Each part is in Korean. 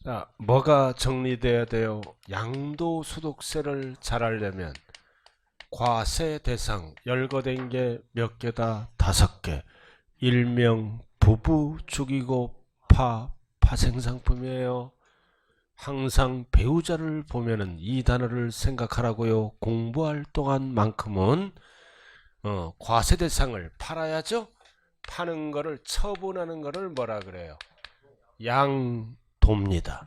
자, 뭐가 정리돼야 돼요? 양도소득세를 잘 알려면 과세 대상 열거된 게 몇 개다? 5개. 일명 부부 죽이고 파생상품이에요. 항상 배우자를 보면은 이 단어를 생각하라고요. 공부할 동안만큼은 과세 대상을 팔아야죠. 파는 거를 처분하는 거를 뭐라 그래요? 양도입니다.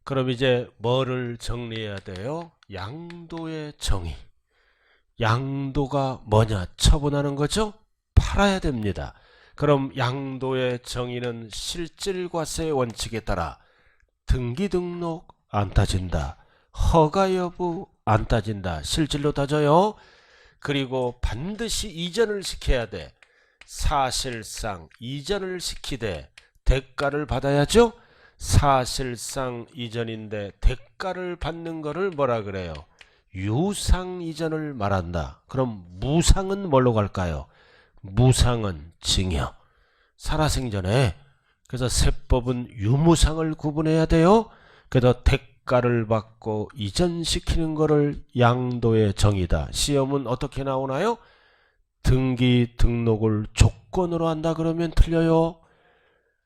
그럼 이제 뭐를 정리해야 돼요? 양도의 정의. 양도가 뭐냐? 처분하는 거죠? 팔아야 됩니다. 그럼 양도의 정의는 실질과세 원칙에 따라 등기 등록 안 따진다. 허가 여부 안 따진다. 실질로 따져요. 그리고 반드시 이전을 시켜야 돼. 사실상 이전을 시키되 대가를 받아야죠. 사실상 이전인데 대가를 받는 거를 뭐라 그래요? 유상 이전을 말한다. 그럼 무상은 뭘로 갈까요? 무상은 징역. 살아생전에. 그래서 세법은 유무상을 구분해야 돼요. 그래서 대가를 받고 이전시키는 거를 양도의 정의다. 시험은 어떻게 나오나요? 등기 등록을 조건으로 한다 그러면 틀려요.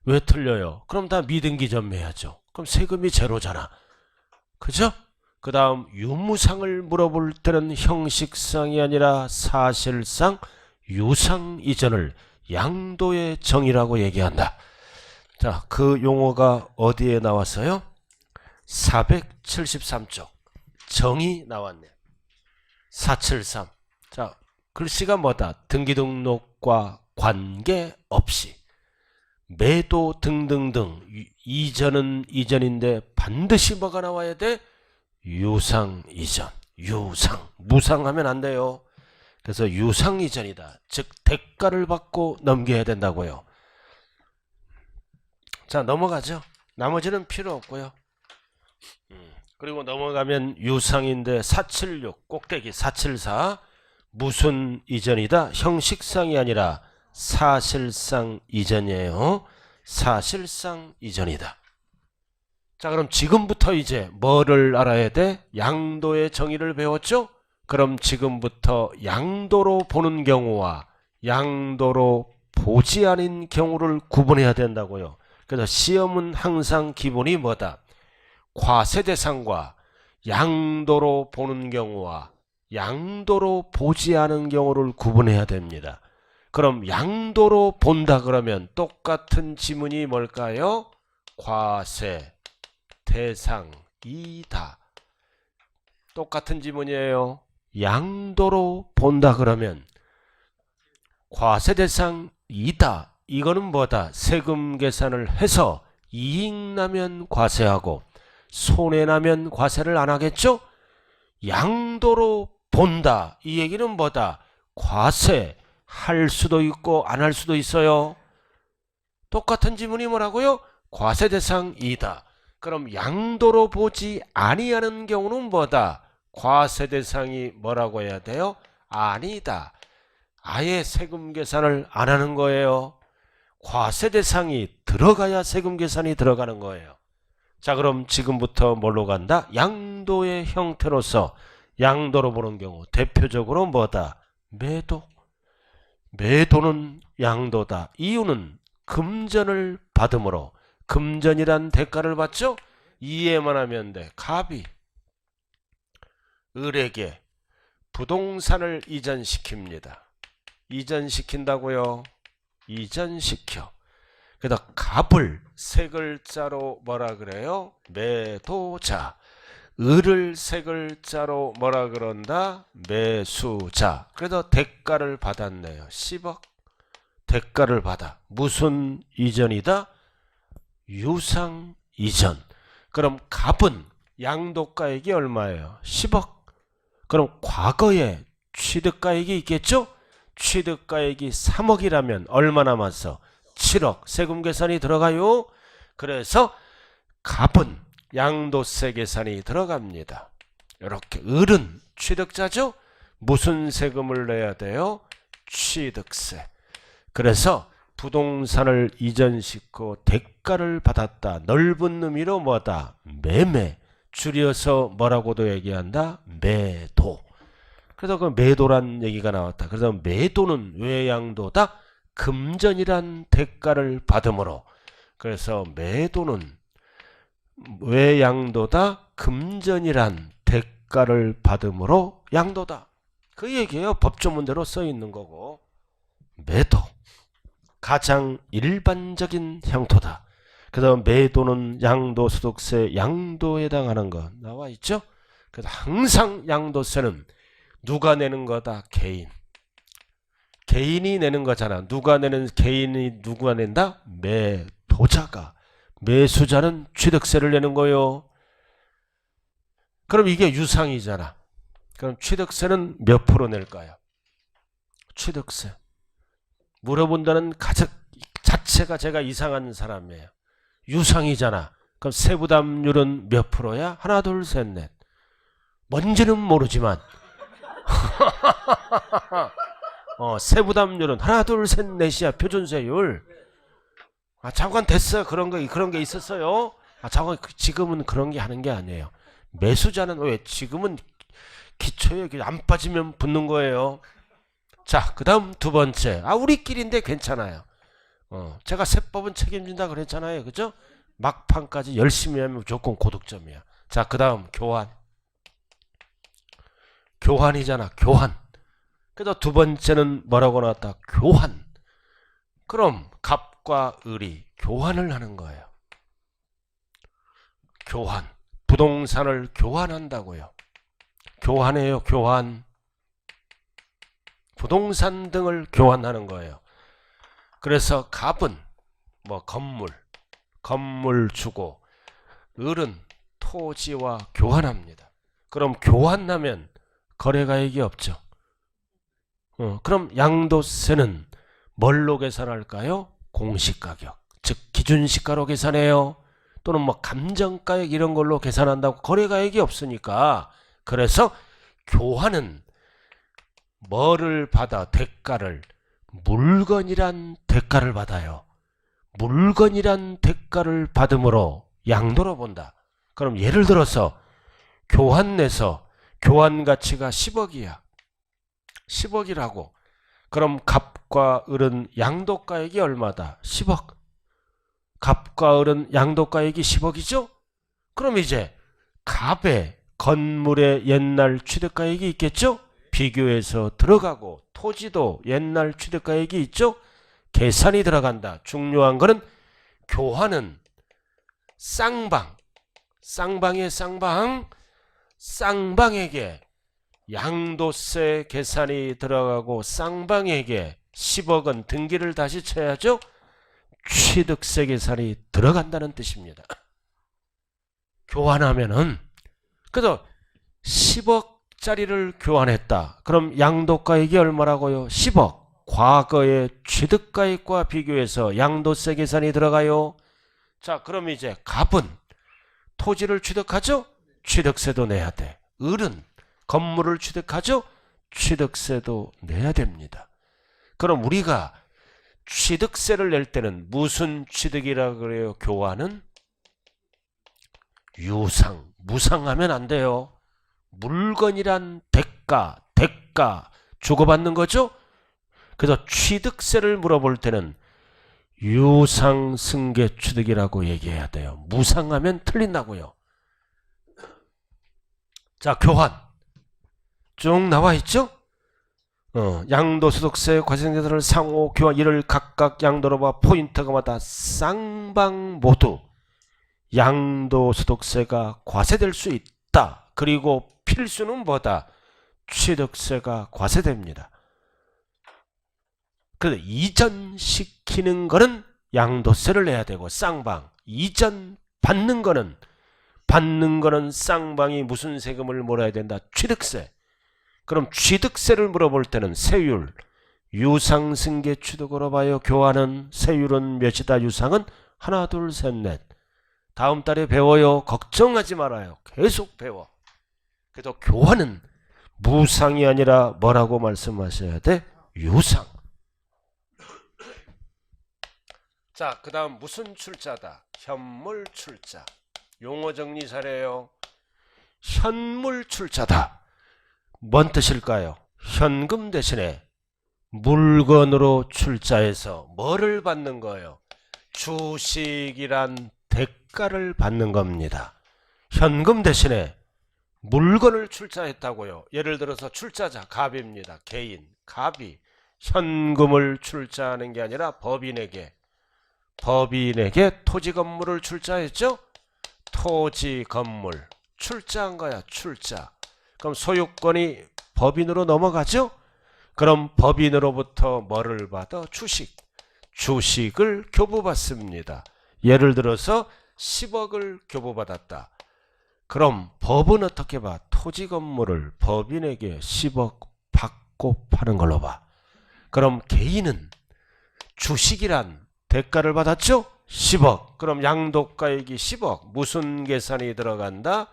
왜 틀려요? 그럼 다 미등기 전매해야죠. 그럼 세금이 제로잖아. 그죠? 그 다음 유무상을 물어볼 때는 형식상이 아니라 사실상 유상 이전을 양도의 정의라고 얘기한다. 자, 그 용어가 어디에 나왔어요? 473쪽 정의 나왔네. 473. 자, 글씨가 뭐다? 등기등록과 관계없이 매도 등등등 이전은 이전인데 반드시 뭐가 나와야 돼? 유상 이전. 유상. 무상하면 안 돼요. 그래서 유상 이전이다. 즉 대가를 받고 넘겨야 된다고요. 자, 넘어가죠. 나머지는 필요 없고요. 그리고 넘어가면 유상인데 476 꼭대기 474 무슨 이전이다? 형식상이 아니라 사실상 이전이에요. 사실상 이전이다. 자, 그럼 지금부터 이제 뭐를 알아야 돼? 양도의 정의를 배웠죠? 그럼 지금부터 양도로 보는 경우와 양도로 보지 않은 경우를 구분해야 된다고요. 그래서 시험은 항상 기본이 뭐다? 과세 대상과 양도로 보는 경우와 양도로 보지 않은 경우를 구분해야 됩니다. 그럼 양도로 본다 그러면 똑같은 지문이 뭘까요? 과세 대상이다. 똑같은 지문이에요. 양도로 본다 그러면 과세 대상이다. 이거는 뭐다? 세금 계산을 해서 이익 나면 과세하고 손해나면 과세를 안 하겠죠? 양도로 본다. 이 얘기는 뭐다? 과세 할 수도 있고 안 할 수도 있어요. 똑같은 지문이 뭐라고요? 과세 대상이다. 그럼 양도로 보지 아니하는 경우는 뭐다? 과세 대상이 뭐라고 해야 돼요? 아니다. 아예 세금 계산을 안 하는 거예요. 과세 대상이 들어가야 세금 계산이 들어가는 거예요. 자, 그럼 지금부터 뭘로 간다? 양도의 형태로서 양도로 보는 경우 대표적으로 뭐다? 매도. 매도는 양도다. 이유는 금전을 받음으로. 금전이란 대가를 받죠? 이해만 하면 돼. 갑이 을에게 부동산을 이전시킵니다. 이전시킨다고요? 이전시켜. 그래서 갑을 세 글자로 뭐라 그래요? 매도자. 을을 세 글자로 뭐라 그런다? 매수자. 그래서 대가를 받았네요. 10억. 대가를 받아. 무슨 이전이다? 유상 이전. 그럼 갑은 양도가액이 얼마예요? 10억. 그럼 과거에 취득가액이 있겠죠? 취득가액이 3억이라면 얼마 남았어? 7억. 세금 계산이 들어가요. 그래서 갑은 양도세 계산이 들어갑니다. 이렇게 을은 취득자죠? 무슨 세금을 내야 돼요? 취득세. 그래서 부동산을 이전시키고 대가를 받았다. 넓은 의미로 뭐다? 매매. 줄여서 뭐라고도 얘기한다? 매도. 그래서 그 매도란 얘기가 나왔다. 그래서 매도는 왜 양도다? 금전이란 대가를 받음으로. 그래서 매도는 왜 양도다? 금전이란 대가를 받음으로 양도다. 그 얘기예요. 법조문대로 써 있는 거고. 매도. 가장 일반적인 형토다. 그래서 매도는 양도소득세 양도에 해당하는 거 나와 있죠? 그래서 항상 양도세는 누가 내는 거다? 개인. 개인이 내는 거잖아. 누가 내는 개인이 누가 낸다? 매도자가. 매수자는 취득세를 내는 거요. 그럼 이게 유상이잖아. 그럼 취득세는 몇 프로 낼까요? 취득세. 물어본다는 가장 자체가 제가 이상한 사람이에요. 유상이잖아. 그럼 세부담률은 몇 프로야? 하나, 둘, 셋, 넷. 뭔지는 모르지만 세부담률은 하나, 둘, 셋, 넷이야. 표준세율. 장관 됐어. 그런 게 있었어요. 장관 지금은 그런 게 하는 게 아니에요. 매수자는 왜 지금은 기초에 안 빠지면 붙는 거예요. 자, 그 다음 두 번째. 우리끼리인데 괜찮아요. 제가 세법은 책임진다 그랬잖아요. 그죠? 막판까지 열심히 하면 무조건 고득점이야. 자, 그 다음 교환. 교환이잖아. 교환. 그래서 두 번째는 뭐라고 나왔다? 교환. 그럼 갑과 을이 교환을 하는 거예요. 교환. 부동산을 교환한다고요. 교환해요. 교환. 부동산 등을 교환하는 거예요. 그래서 갑은 뭐 건물 주고 을은 토지와 교환합니다. 그럼 교환하면 거래가액이 없죠. 그럼 양도세는 뭘로 계산할까요? 공시가격, 즉 기준시가로 계산해요. 또는 뭐 감정가액 이런 걸로 계산한다고 거래가액이 없으니까. 그래서 교환은 뭐를 받아? 대가를. 물건이란 대가를 받아요. 물건이란 대가를 받음으로 양도로 본다. 그럼 예를 들어서 교환 내서 교환 가치가 10억이야. 10억이라고. 그럼 갑과 을은 양도가액이 얼마다? 10억. 갑과 을은 양도가액이 10억이죠? 그럼 이제 갑의 건물의 옛날 취득가액이 있겠죠? 비교해서 들어가고 토지도 옛날 취득가액이 있죠? 계산이 들어간다. 중요한 거는 교환은 쌍방의 쌍방에게 양도세 계산이 들어가고 쌍방에게 10억은 등기를 다시 쳐야죠. 취득세 계산이 들어간다는 뜻입니다. 교환하면은 그래서 10억짜리를 교환했다. 그럼 양도가액이 얼마라고요? 10억. 과거의 취득가액과 비교해서 양도세 계산이 들어가요. 자, 그럼 이제 갑은 토지를 취득하죠? 취득세도 내야 돼. 을은 건물을 취득하죠? 취득세도 내야 됩니다. 그럼 우리가 취득세를 낼 때는 무슨 취득이라 그래요? 교환은 유상, 무상하면 안 돼요. 물건이란 대가 주고받는 거죠? 그래서 취득세를 물어볼 때는 유상승계 취득이라고 얘기해야 돼요. 무상하면 틀린다고요. 자, 교환 쭉 나와 있죠? 양도소득세, 과세계산을 상호, 교환 이를 각각 양도로 봐 포인트가마다 쌍방 모두 양도소득세가 과세될 수 있다. 그리고 필수는 뭐다? 취득세가 과세됩니다. 그래서 이전시키는 거는 양도세를 내야 되고 쌍방, 이전 받는 거는 쌍방이 무슨 세금을 물어야 된다? 취득세. 그럼 취득세를 물어볼 때는 세율, 유상승계 취득으로 봐요. 교환은 세율은 몇이다? 유상은 하나, 둘, 셋, 넷. 다음 달에 배워요. 걱정하지 말아요. 계속 배워. 그래서 교환은 무상이 아니라 뭐라고 말씀하셔야 돼? 유상. 자, 그 다음 무슨 출자다? 현물 출자. 용어 정리 잘해요. 현물 출자다. 뭔 뜻일까요? 현금 대신에 물건으로 출자해서 뭐를 받는 거예요? 주식이란 대가를 받는 겁니다. 현금 대신에 물건을 출자했다고요. 예를 들어서 출자자 갑입니다. 개인 갑이 현금을 출자하는 게 아니라 법인에게 토지 건물을 출자했죠. 토지 건물 출자한 거야. 출자. 그럼 소유권이 법인으로 넘어가죠. 그럼 법인으로부터 뭐를 받아? 주식을 교부받습니다. 예를 들어서 10억을 교부받았다. 그럼 법은 어떻게 봐? 토지 건물을 법인에게 10억 받고 파는 걸로 봐. 그럼 개인은 주식이란 대가를 받았죠? 10억. 그럼 양도가액이 10억. 무슨 계산이 들어간다?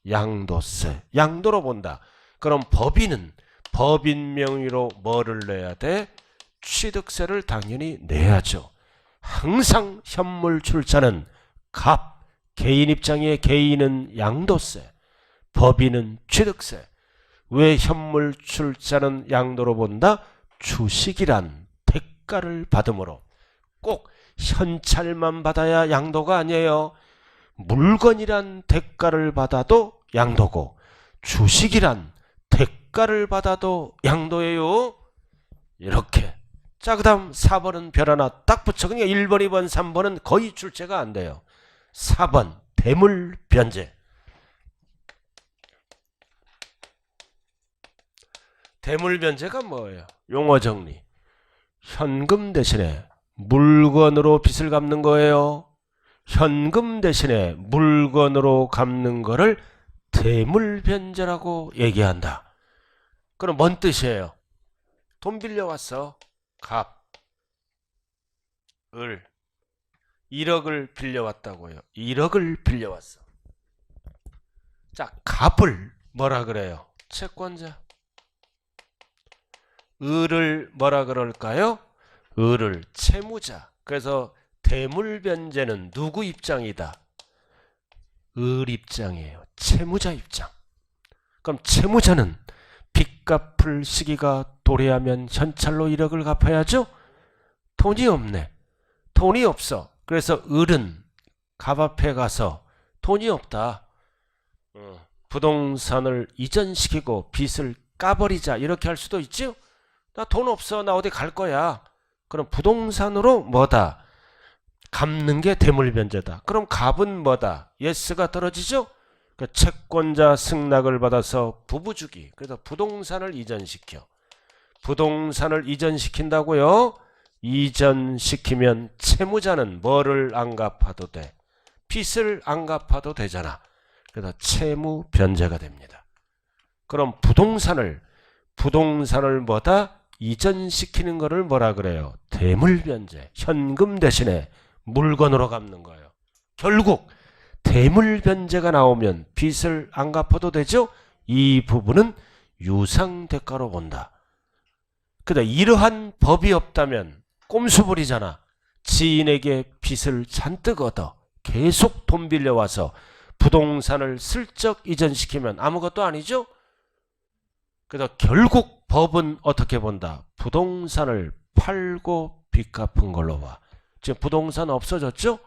양도세. 양도로 본다. 그럼 법인은 법인 명의로 뭐를 내야 돼? 취득세를 당연히 내야죠. 항상 현물 출자는 갑. 개인 입장에 개인은 양도세, 법인은 취득세. 왜 현물 출자는 양도로 본다? 주식이란 대가를 받음으로. 꼭 현찰만 받아야 양도가 아니에요. 물건이란 대가를 받아도 양도고 주식이란 대가를 받아도 양도예요. 이렇게. 자, 그 다음 4번은 별 하나 딱 붙여. 그러니까 1번, 2번, 3번은 거의 출제가 안 돼요. 4번 대물 변제. 대물 변제가 뭐예요? 용어 정리. 현금 대신에 물건으로 빚을 갚는 거예요. 현금 대신에 물건으로 갚는 거를 대물 변제라고 얘기한다. 그럼 뭔 뜻이에요? 돈 빌려왔어. 갑을 1억을 빌려왔다고요. 1억을 빌려왔어. 자, 갑을 뭐라 그래요? 채권자. 을을 뭐라 그럴까요? 을을 채무자. 그래서 대물변제는 누구 입장이다? 을 입장이에요. 채무자 입장. 그럼 채무자는 빚 갚을 시기가 도래하면 현찰로 1억을 갚아야죠? 돈이 없네. 돈이 없어. 그래서 을은 갑 앞에 가서 돈이 없다. 부동산을 이전시키고 빚을 까버리자. 이렇게 할 수도 있죠. 나 돈 없어. 나 어디 갈 거야. 그럼 부동산으로 뭐다? 갚는 게 대물변제다. 그럼 갑은 뭐다? 예스가 떨어지죠. 그 채권자 승낙을 받아서 부부주기. 그래서 부동산을 이전시켜. 부동산을 이전시킨다고요? 이전시키면 채무자는 뭐를 안 갚아도 돼? 빚을 안 갚아도 되잖아. 그래서 채무 변제가 됩니다. 그럼 부동산을 뭐다? 이전시키는 거를 뭐라 그래요? 대물 변제. 현금 대신에 물건으로 갚는 거예요. 결국 대물 변제가 나오면 빚을 안 갚아도 되죠? 이 부분은 유상 대가로 본다. 그다 이러한 법이 없다면 꼼수 부리잖아. 지인에게 빚을 잔뜩 얻어 계속 돈 빌려와서 부동산을 슬쩍 이전시키면 아무것도 아니죠? 그래서 결국 법은 어떻게 본다? 부동산을 팔고 빚 갚은 걸로 봐. 지금 부동산 없어졌죠?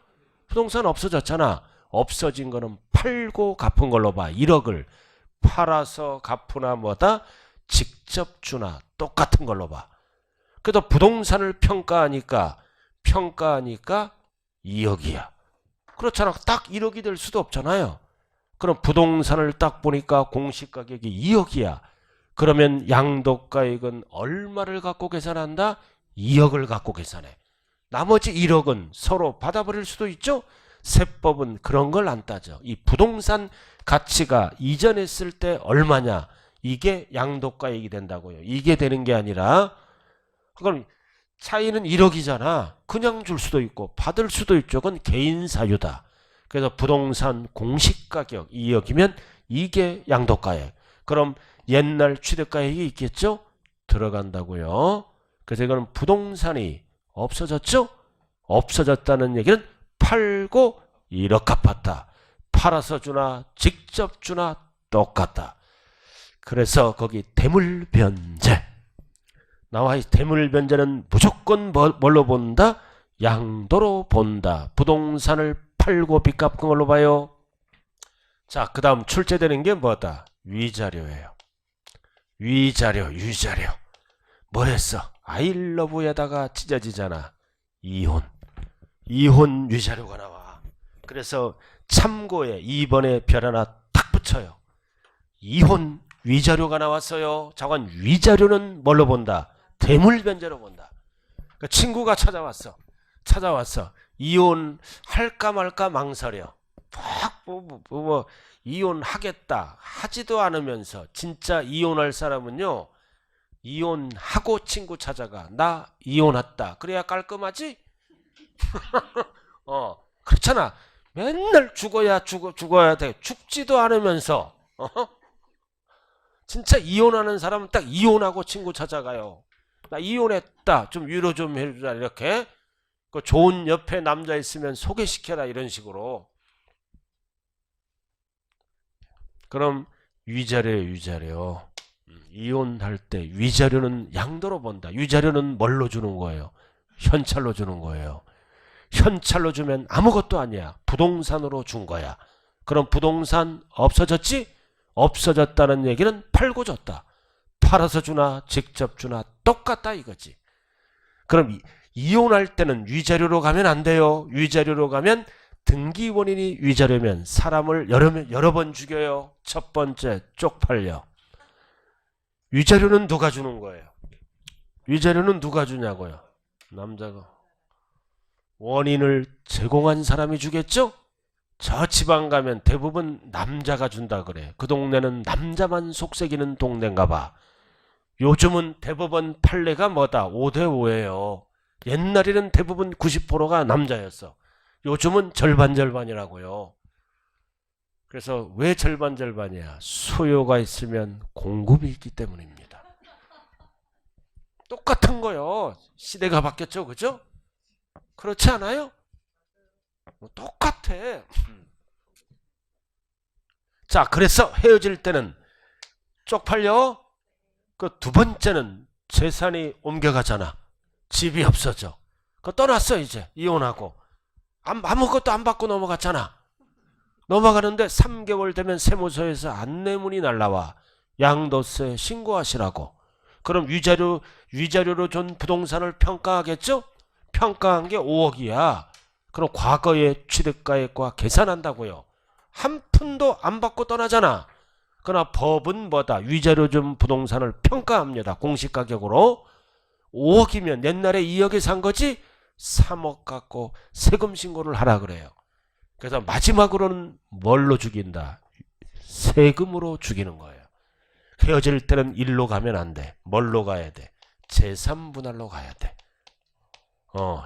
부동산 없어졌잖아. 없어진 거는 팔고 갚은 걸로 봐. 1억을 팔아서 갚으나 뭐다? 직접 주나 똑같은 걸로 봐. 그래도 부동산을 평가하니까 2억이야. 그렇잖아. 딱 1억이 될 수도 없잖아요. 그럼 부동산을 딱 보니까 공시가격이 2억이야. 그러면 양도가액은 얼마를 갖고 계산한다? 2억을 갖고 계산해. 나머지 1억은 서로 받아버릴 수도 있죠? 세법은 그런 걸 안 따져. 이 부동산 가치가 이전했을 때 얼마냐? 이게 양도가액이 된다고요. 이게 되는 게 아니라 그럼 차이는 1억이잖아. 그냥 줄 수도 있고 받을 수도 있죠. 그건 개인 사유다. 그래서 부동산 공시가격 2억이면 이게 양도가액. 그럼 옛날 취득가액이 있겠죠? 들어간다고요. 그래서 이거는 부동산이 없어졌죠? 없어졌다는 얘기는 팔고 1억 갚았다. 팔아서 주나 직접 주나 똑같다. 그래서 거기 대물변제 나와. 이 대물변제는 무조건 뭘로 본다? 양도로 본다. 부동산을 팔고 빚 갚은 걸로 봐요. 자, 그 다음 출제되는 게 뭐다? 위자료예요. 위자료, 유자료. 뭐 했어? 아이러브에다가 찢어지잖아. 이혼. 이혼 위자료가 나와. 그래서 참고에 2번에 별 하나 딱 붙여요. 이혼 위자료가 나왔어요. 자관 위자료는 뭘로 본다? 대물변제로 본다. 그러니까 친구가 찾아왔어. 이혼할까 말까 망설여. 이혼하겠다 하지도 않으면서 진짜 이혼할 사람은요, 이혼하고 친구 찾아가. 나 이혼했다. 그래야 깔끔하지? 그렇잖아. 맨날 죽어야 돼. 죽지도 않으면서. 진짜 이혼하는 사람은 딱 이혼하고 친구 찾아가요. 나 이혼했다. 좀 위로 좀 해주라. 이렇게. 그 좋은 옆에 남자 있으면 소개시켜라. 이런 식으로. 그럼 위자료예요. 위자료. 이혼할 때 위자료는 양도로 본다. 위자료는 뭘로 주는 거예요? 현찰로 주는 거예요. 현찰로 주면 아무것도 아니야. 부동산으로 준 거야. 그럼 부동산 없어졌지? 없어졌다는 얘기는 팔고 줬다. 팔아서 주나 직접 주나 똑같다 이거지. 그럼 이혼할 때는 위자료로 가면 안 돼요. 위자료로 가면 등기 원인이 위자료면 사람을 여러 번 죽여요. 첫 번째 쪽팔려. 위자료는 누가 주는 거예요? 위자료는 누가 주냐고요? 남자가. 원인을 제공한 사람이 주겠죠? 저 지방 가면 대부분 남자가 준다 그래. 그 동네는 남자만 속삭이는 동네인가 봐. 요즘은 대법원 판례가 뭐다? 5대5예요. 옛날에는 대부분 90%가 남자였어. 요즘은 절반이라고요. 그래서 왜 절반이야? 수요가 있으면 공급이 있기 때문입니다. 똑같은 거요. 시대가 바뀌었죠. 그죠? 그렇지 않아요? 똑같아. 자, 그래서 헤어질 때는 쪽팔려. 그 두 번째는 재산이 옮겨가잖아. 집이 없어져. 그 떠났어. 이제 이혼하고 아무것도 안 받고 넘어갔잖아. 넘어가는데 3개월 되면 세무서에서 안내문이 날라와. 양도세 신고하시라고. 그럼 위자료로 준 부동산을 평가하겠죠? 평가한 게 5억이야. 그럼 과거의 취득가액과 계산한다고요. 한 푼도 안 받고 떠나잖아. 그러나 법은 뭐다? 위자료 준 부동산을 평가합니다. 공시가격으로. 5억이면 옛날에 2억에 산 거지 3억 갖고 세금 신고를 하라 그래요. 그래서 마지막으로는 뭘로 죽인다? 세금으로 죽이는 거예요. 헤어질 때는 일로 가면 안 돼. 뭘로 가야 돼? 재산분할로 가야 돼.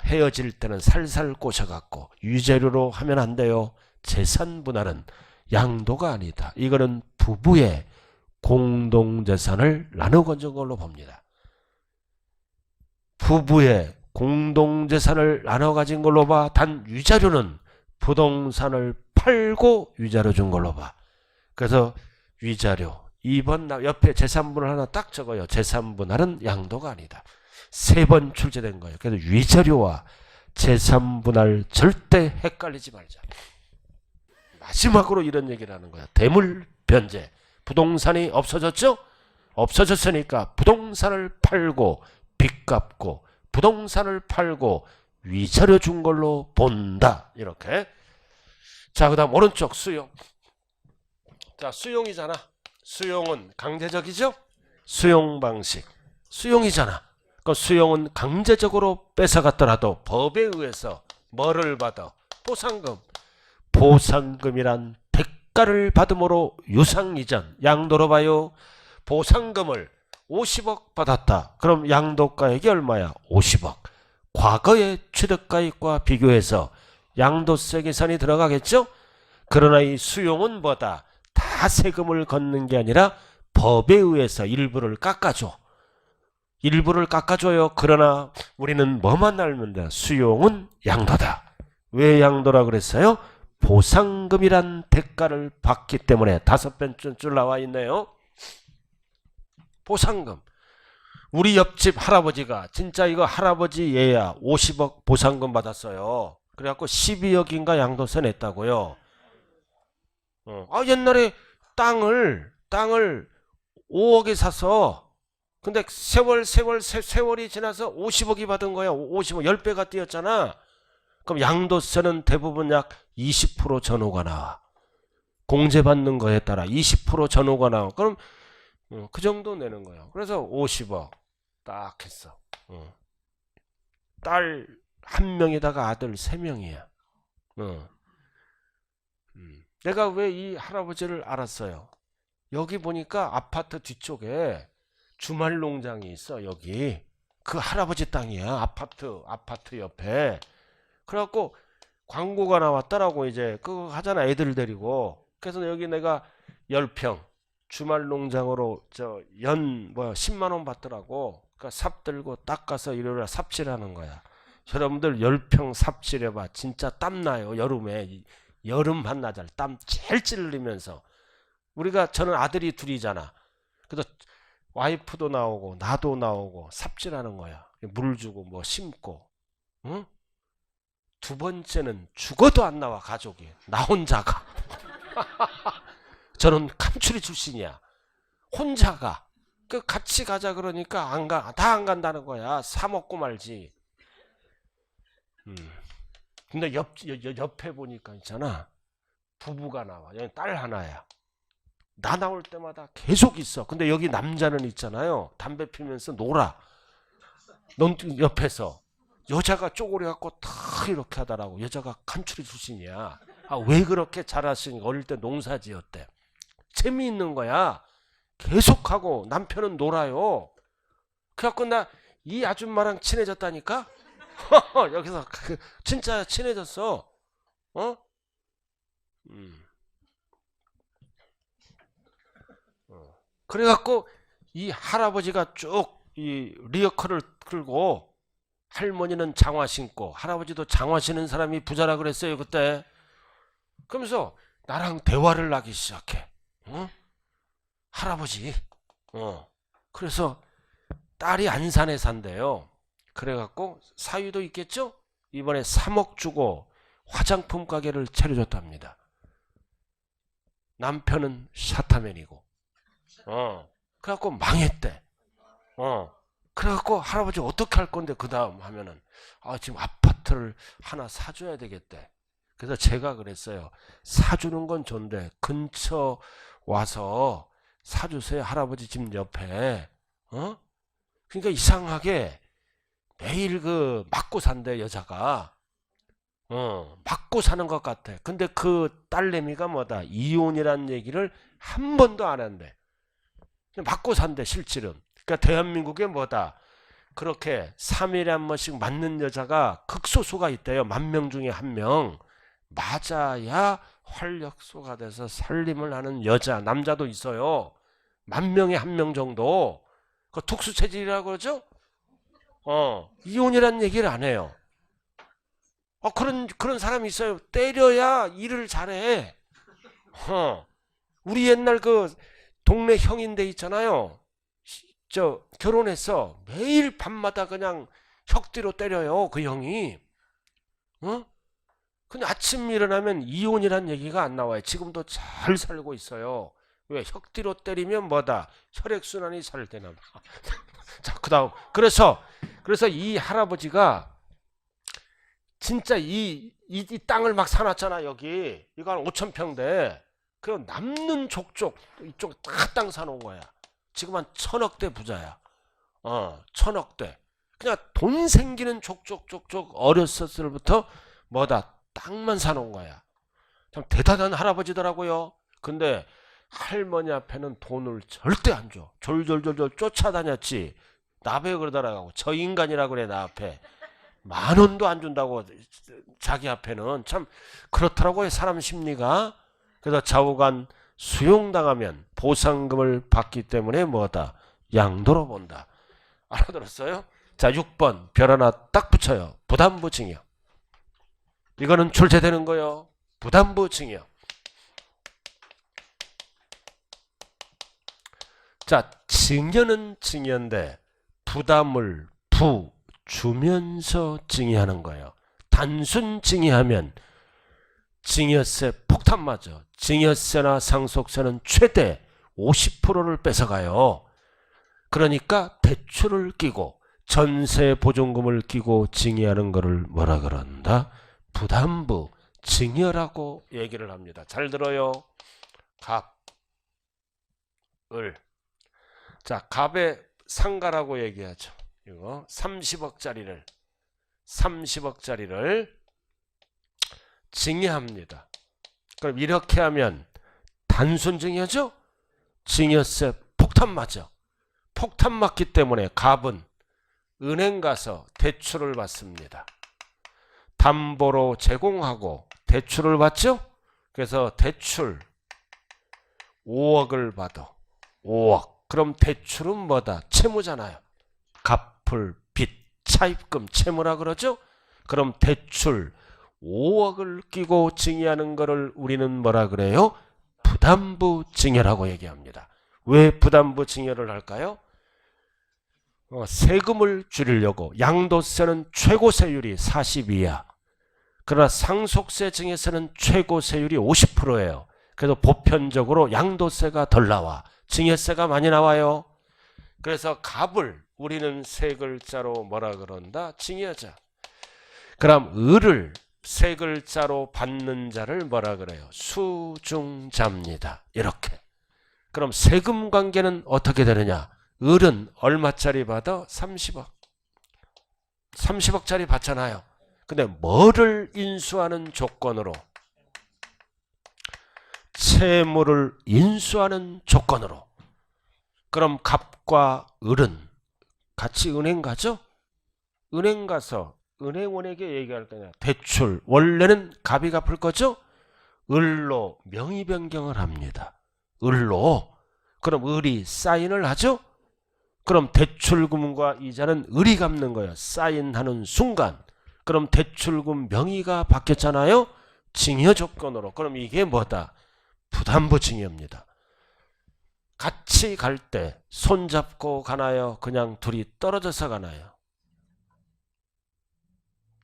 헤어질 때는 살살 꼬셔갖고 위자료로 하면 안 돼요. 재산분할은 양도가 아니다. 이거는 부부의 공동재산을 나누어 준 걸로 봅니다. 부부의 공동재산을 나눠 가진 걸로 봐. 단 위자료는 부동산을 팔고 위자료 준 걸로 봐. 그래서 위자료 2번 옆에 재산분할 하나 딱 적어요. 재산분할은 양도가 아니다. 3번 출제된 거예요. 그래서 위자료와 재산분할 절대 헷갈리지 말자. 마지막으로 이런 얘기를 하는 거야. 대물변제. 부동산이 없어졌죠? 없어졌으니까 부동산을 팔고 빚 갚고 부동산을 팔고 위자료 준 걸로 본다. 이렇게. 자, 그 다음 오른쪽 수용. 자, 수용이잖아. 수용은 강제적이죠? 수용 방식. 수용이잖아. 그 수용은 강제적으로 뺏어갔더라도 법에 의해서 뭐를 받아? 보상금. 보상금이란 대가를 받음으로 유상이전, 양도로 봐요. 보상금을 50억 받았다. 그럼 양도가액이 얼마야? 50억. 과거의 취득가액과 비교해서 양도세 계산이 들어가겠죠? 그러나 이 수용은 뭐다? 다 세금을 걷는 게 아니라 법에 의해서 일부를 깎아줘. 일부를 깎아줘요. 그러나 우리는 뭐만 알면 돼? 수용은 양도다. 왜 양도라 그랬어요? 보상금이란 대가를 받기 때문에. 다섯 번째 줄 나와 있네요. 보상금. 우리 옆집 할아버지가 진짜 이거 할아버지 얘야 50억 보상금 받았어요. 그래갖고 12억인가 양도세 냈다고요. 옛날에 땅을 5억에 사서 근데 세월이 지나서 50억이 받은 거야. 50억 10배가 뛰었잖아. 그럼 양도세는 대부분 약 20% 전후가 나와. 공제받는 거에 따라 20% 전후가 나와. 그럼 그 정도 내는 거예요. 그래서 50억 딱 했어. 딸 1명에다가 아들 3명이야. 내가 왜 이 할아버지를 알았어요? 여기 보니까 아파트 뒤쪽에 주말 농장이 있어. 여기 그 할아버지 땅이야. 아파트 옆에. 그래갖고 광고가 나왔더라고. 이제 그거 하잖아, 애들 데리고. 그래서 여기 내가 10평 주말 농장으로 10만 원 받더라고. 그러니까 삽 들고 닦아서 일요일에 삽질하는 거야. 여러분들 10평 삽질해봐. 진짜 땀나요. 여름에 여름 한나절 땀 제일 찔리면서. 저는 아들이 둘이잖아. 그래서 와이프도 나오고 나도 나오고 삽질하는 거야. 물 주고 뭐 심고. 응? 두 번째는 죽어도 안 나와. 가족이 나 혼자가. 저는 감추리 출신이야. 혼자가. 같이 가자 그러니까 안 가. 다 안 간다는 거야. 사 먹고 말지. 근데 옆에 보니까 있잖아. 부부가 나와. 여기 딸 하나야. 나 나올 때마다 계속 있어. 근데 여기 남자는 있잖아요. 담배 피면서 놀아. 넌 옆에서. 여자가 쪼그려 갖고 탁 이렇게 하더라고. 여자가 간추리 출신이야. 왜 그렇게 잘하시니까 어릴 때 농사 지었대. 재미있는 거야. 계속하고 남편은 놀아요. 그래갖고 나 이 아줌마랑 친해졌다니까. 여기서 진짜 친해졌어. 그래갖고 이 할아버지가 쭉 이 리어커를 끌고 할머니는 장화 신고 할아버지도 장화 신는 사람이 부자라 그랬어요 그때. 그러면서 나랑 대화를 하기 시작해. 할아버지. 그래서 딸이 안산에 산대요. 그래갖고 사위도 있겠죠. 이번에 3억 주고 화장품 가게를 차려줬답니다. 남편은 샤타맨이고. 그래갖고 망했대. 그래갖고 할아버지 어떻게 할 건데 그 다음 하면은 지금 아파트를 하나 사줘야 되겠대. 그래서 제가 그랬어요. 사주는 건 좋은데 근처 와서 사주세요. 할아버지 집 옆에. 그러니까 이상하게 매일 맞고 산대 여자가. 맞고 사는 것 같아. 근데 그 딸내미가 뭐다? 이혼이란 얘기를 한 번도 안 한대. 맞고 산대 실질은. 그러니까 대한민국에 뭐다? 그렇게 3일에 한 번씩 맞는 여자가 극소수가 있대요. 10,000명 중에 1명. 맞아야 활력소가 돼서 살림을 하는 여자, 남자도 있어요. 10,000명에 1명 정도. 그 특수체질이라고 그러죠? 이혼이란 얘기를 안 해요. 그런 사람이 있어요. 때려야 일을 잘해. 우리 옛날 동네 형인데 있잖아요. 결혼해서 매일 밤마다 그냥 혁뒤로 때려요. 그 형이. 근데 아침 일어나면 이혼이란 얘기가 안 나와요. 지금도 잘 살고 있어요. 왜? 혁뒤로 때리면 뭐다? 혈액순환이 잘 되나 봐. 자, 그 다음. 그래서 이 할아버지가 진짜 이 땅을 막 사놨잖아, 여기. 이거 한 5,000평대. 그 남는 족족, 이쪽 다 땅 사놓은 거야. 지금 한 1,000억대 부자야. 1,000억대. 그냥 돈 생기는 족족 어렸을 때부터 뭐다? 땅만 사놓은 거야. 참 대단한 할아버지더라고요. 근데 할머니 앞에는 돈을 절대 안 줘. 졸졸졸졸 쫓아다녔지. 나배 그러더라고. 저 인간이라 그래 나 앞에. 10,000원도 안 준다고 자기 앞에는. 참 그렇더라고요 사람 심리가. 그래서 좌우간 수용당하면 보상금을 받기 때문에 뭐다? 양도로 본다. 알아들었어요? 자, 6번 별 하나 딱 붙여요. 부담부 증여. 이거는 출제되는 거요. 부담부 증여. 자, 증여는 증여인데 부담을 주면서 증여하는 거예요. 단순 증여하면 증여세 폭탄 맞아. 증여세나 상속세는 최대 50%를 뺏어가요. 그러니까 대출을 끼고 전세 보증금을 끼고 증여하는 것을 뭐라 그런다? 부담부 증여라고 얘기를 합니다. 잘 들어요. 갑, 을. 자, 갑의 상가라고 얘기하죠. 이거 30억짜리를 증여합니다. 그럼 이렇게 하면 단순 증여죠? 증여세 폭탄 맞아. 폭탄 맞기 때문에 갑은 은행 가서 대출을 받습니다. 담보로 제공하고 대출을 받죠? 그래서 대출 5억을 받아. 5억. 그럼 대출은 뭐다? 채무잖아요. 갚을 빚, 차입금, 채무라 그러죠? 그럼 대출 5억을 끼고 증여하는 것을 우리는 뭐라 그래요? 부담부 증여라고 얘기합니다. 왜 부담부 증여를 할까요? 세금을 줄이려고. 양도세는 최고 세율이 42야. 그러나 상속세 증여세는 최고 세율이 50%예요. 그래서 보편적으로 양도세가 덜 나와. 증여세가 많이 나와요. 그래서 갑을 우리는 세 글자로 뭐라 그런다? 증여자. 그럼 을을 세 글자로 받는 자를 뭐라 그래요? 수중자입니다. 이렇게. 그럼 세금 관계는 어떻게 되느냐? 을은 얼마짜리 받아? 30억. 30억짜리 받잖아요. 근데 뭐를 인수하는 조건으로? 채무를 인수하는 조건으로. 그럼 갑과 을은 같이 은행 가죠? 은행 가서 은행원에게 얘기할 거냐? 대출 원래는 갑이 갚을 거죠? 을로 명의 변경을 합니다. 을로. 그럼 을이 사인을 하죠? 그럼 대출금과 이자는 을이 갚는 거예요. 사인하는 순간. 그럼 대출금 명의가 바뀌었잖아요. 증여 조건으로. 그럼 이게 뭐다? 부담부 증여입니다. 같이 갈 때 손잡고 가나요? 그냥 둘이 떨어져서 가나요?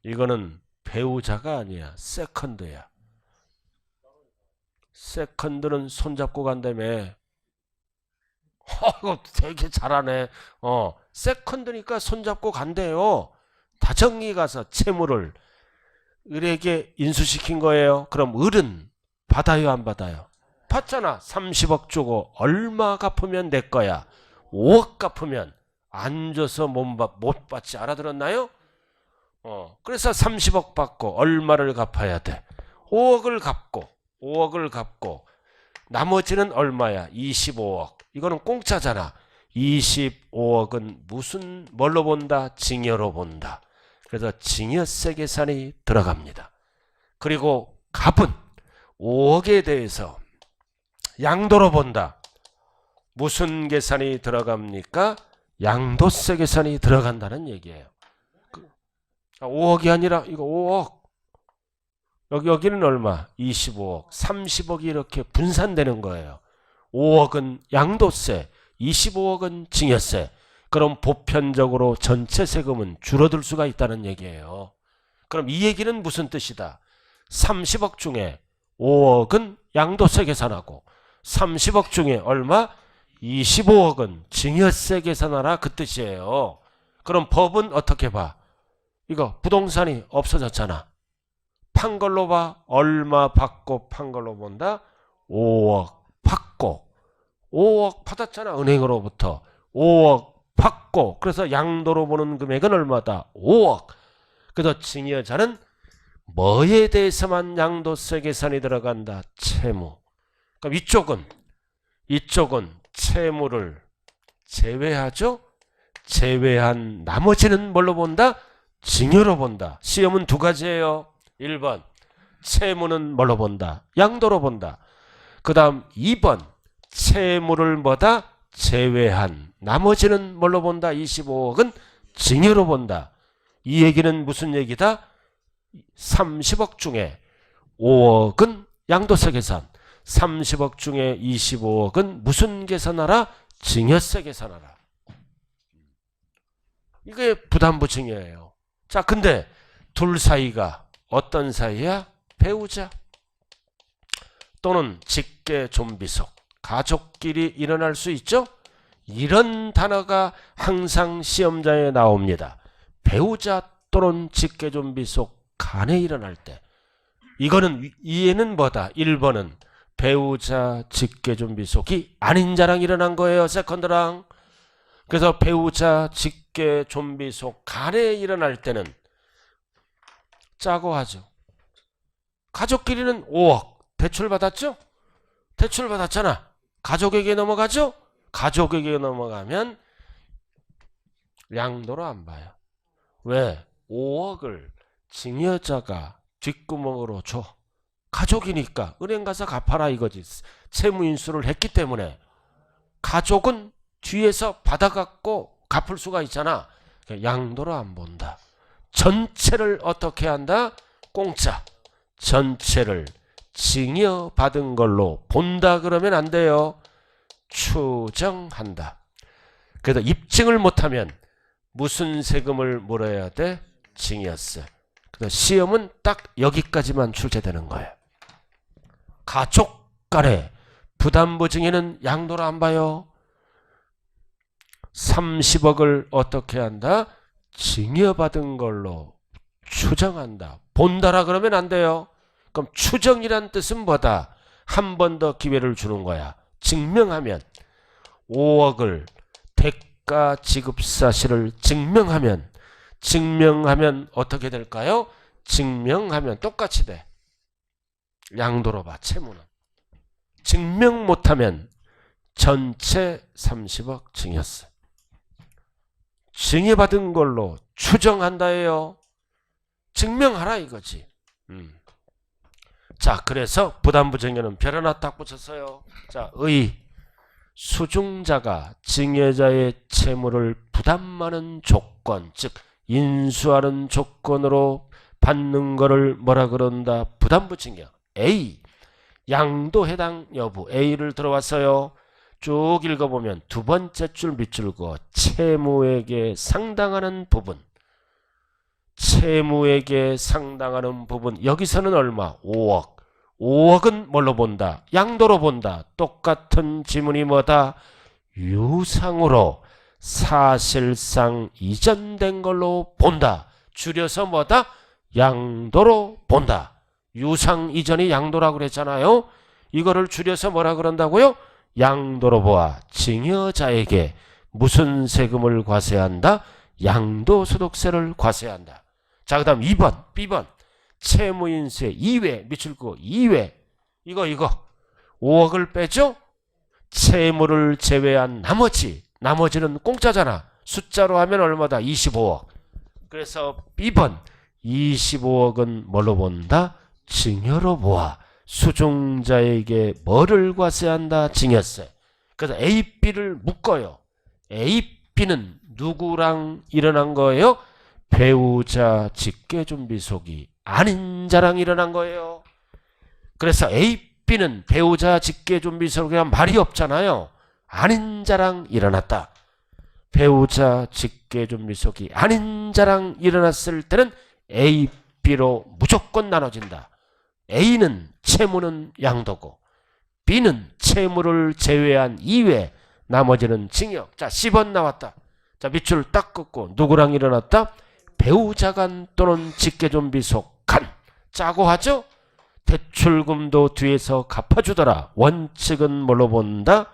이거는 배우자가 아니야. 세컨드야. 세컨드는 손잡고 간다며. 이거 되게 잘하네. 세컨드니까 손잡고 간대요. 다정히 가서 채무를 을에게 인수시킨 거예요. 그럼 을은 받아요, 안 받아요? 받잖아. 30억 주고 얼마 갚으면 내 거야? 5억 갚으면 안 줘서 못 받지. 알아들었나요? 그래서 30억 받고 얼마를 갚아야 돼? 5억을 갚고 나머지는 얼마야? 25억. 이거는 공짜잖아. 25억은 무슨 뭘로 본다? 증여로 본다. 그래서 증여세 계산이 들어갑니다. 그리고 갑은 5억에 대해서 양도로 본다. 무슨 계산이 들어갑니까? 양도세 계산이 들어간다는 얘기예요. 5억이 아니라 이거 5억. 여기는 얼마? 25억. 30억이 이렇게 분산되는 거예요. 5억은 양도세, 25억은 증여세. 그럼 보편적으로 전체 세금은 줄어들 수가 있다는 얘기예요. 그럼 이 얘기는 무슨 뜻이다? 30억 중에 5억은 양도세 계산하고 30억 중에 얼마? 25억은 증여세 계산하라 그 뜻이에요. 그럼 법은 어떻게 봐? 이거 부동산이 없어졌잖아. 판 걸로 봐. 얼마 받고 판 걸로 본다? 5억 받고. 5억 받았잖아. 은행으로부터. 5억 받고. 그래서 양도로 보는 금액은 얼마다? 5억. 그래서 증여자는 뭐에 대해서만 양도세 계산이 들어간다? 채무. 그럼 이쪽은 채무를 제외하죠? 제외한 나머지는 뭘로 본다? 증여로 본다. 시험은 두 가지예요. 1번 채무는 뭘로 본다? 양도로 본다. 그 다음 2번 채무를 뭐다? 제외한 나머지는 뭘로 본다? 25억은 증여로 본다. 이 얘기는 무슨 얘기다? 30억 중에 5억은 양도세 계산, 30억 중에 25억은 무슨 계산하라? 증여세 계산하라. 이게 부담부 증여예요. 자, 근데 둘 사이가 어떤 사이야? 배우자 또는 직계 좀비속, 가족끼리 일어날 수 있죠? 이런 단어가 항상 시험장에 나옵니다. 배우자 또는 직계 좀비속 간에 일어날 때. 이거는 이해는 뭐다? 1번은 배우자 직계 좀비속이 아닌 자랑 일어난 거예요. 세컨드랑. 그래서 배우자 직계 좀비속 간에 일어날 때는 짜고 하죠. 가족끼리는 5억 대출 받았죠? 대출 받았잖아. 가족에게 넘어가죠? 가족에게 넘어가면 양도로 안 봐요. 왜? 5억을 증여자가 뒷구멍으로 줘. 가족이니까 은행 가서 갚아라 이거지. 채무인수를 했기 때문에. 가족은 뒤에서 받아갖고 갚을 수가 있잖아. 양도로 안 본다. 전체를 어떻게 한다? 공짜. 전체를 증여받은 걸로 본다 그러면 안 돼요. 추정한다. 그래서 입증을 못하면 무슨 세금을 물어야 돼? 증여세. 그래서 시험은 딱 여기까지만 출제되는 거예요. 가족 간에 부담부 증여는 양도로 안 봐요. 30억을 어떻게 한다? 증여받은 걸로 추정한다. 본다라 그러면 안 돼요. 그럼 추정이란 뜻은 뭐다? 한 번 더 기회를 주는 거야. 증명하면 5억을 대가 지급 사실을 증명하면 어떻게 될까요? 증명하면 똑같이 돼. 양도로 봐. 채무는. 증명 못하면 전체 30억 증여세. 증여받은 걸로 추정한다예요. 증명하라 이거지. 자, 그래서 부담부 증여는 별 하나 딱 붙였어요. 자, 수중자가 증여자의 채무를 부담하는 조건, 즉 인수하는 조건으로 받는 거를 뭐라 그런다? 부담부 증여. A. 양도 해당 여부. A를 들어왔어요. 쭉 읽어보면 두 번째 줄 밑줄 그어 채무에게 상당하는 부분. 채무에게 상당하는 부분. 여기서는 얼마? 5억. 5억은 뭘로 본다? 양도로 본다. 똑같은 지문이 뭐다? 유상으로 사실상 이전된 걸로 본다. 줄여서 뭐다? 양도로 본다. 유상 이전이 양도라고 그랬잖아요. 이거를 줄여서 뭐라 그런다고요? 양도로 보아 증여자에게 무슨 세금을 과세한다? 양도소득세를 과세한다. 자, 그 다음 2번, B번. 채무인수의 2회, 밑줄 그어 2회. 이거 5억을 빼죠? 채무를 제외한 나머지는 공짜잖아. 숫자로 하면 얼마다? 25억. 그래서 B번 25억은 뭘로 본다? 증여로 보아 수중자에게 뭐를 과세한다? 증여세. 그래서 A, B를 묶어요. A, B는 누구랑 일어난 거예요? 배우자 직계준비속이 아닌 자랑 일어난 거예요. 그래서 A, B는 배우자 직계준비속이란 말이 없잖아요. 아닌 자랑 일어났다. 배우자 직계준비속이 아닌 자랑 일어났을 때는 A, B로 무조건 나눠진다. A는 채무는 양도고 B는 채무를 제외한 이외 나머지는 증여. 자, 10원 나왔다. 자, 밑줄 딱 긋고 누구랑 일어났다? 배우자 간 또는 직계존비속 간. 짜고 하죠? 대출금도 뒤에서 갚아주더라. 원칙은 뭘로 본다?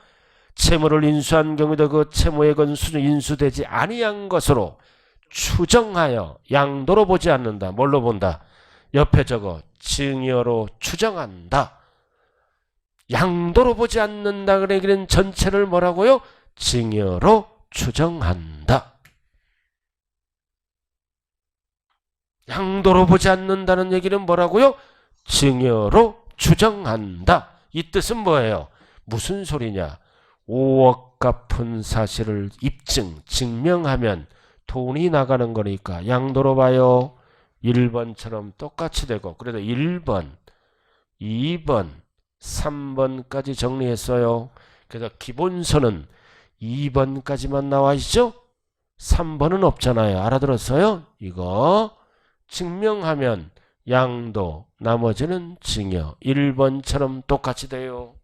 채무를 인수한 경우도 그 채무액은 수준 인수되지 아니한 것으로 추정하여 양도로 보지 않는다. 뭘로 본다? 옆에 적어 증여로 추정한다. 양도로 보지 않는다. 그러기는 전체를 뭐라고요? 증여로 추정한다. 양도로 보지 않는다는 얘기는 뭐라고요? 증여로 추정한다. 이 뜻은 뭐예요? 무슨 소리냐? 5억 갚은 사실을 증명하면 돈이 나가는 거니까 양도로 봐요. 1번처럼 똑같이 되고, 그래도 1번, 2번, 3번까지 정리했어요. 그래서 기본서는 2번까지만 나와 있죠? 3번은 없잖아요. 알아들었어요? 이거 증명하면 양도, 나머지는 증여. 1번처럼 똑같이 돼요.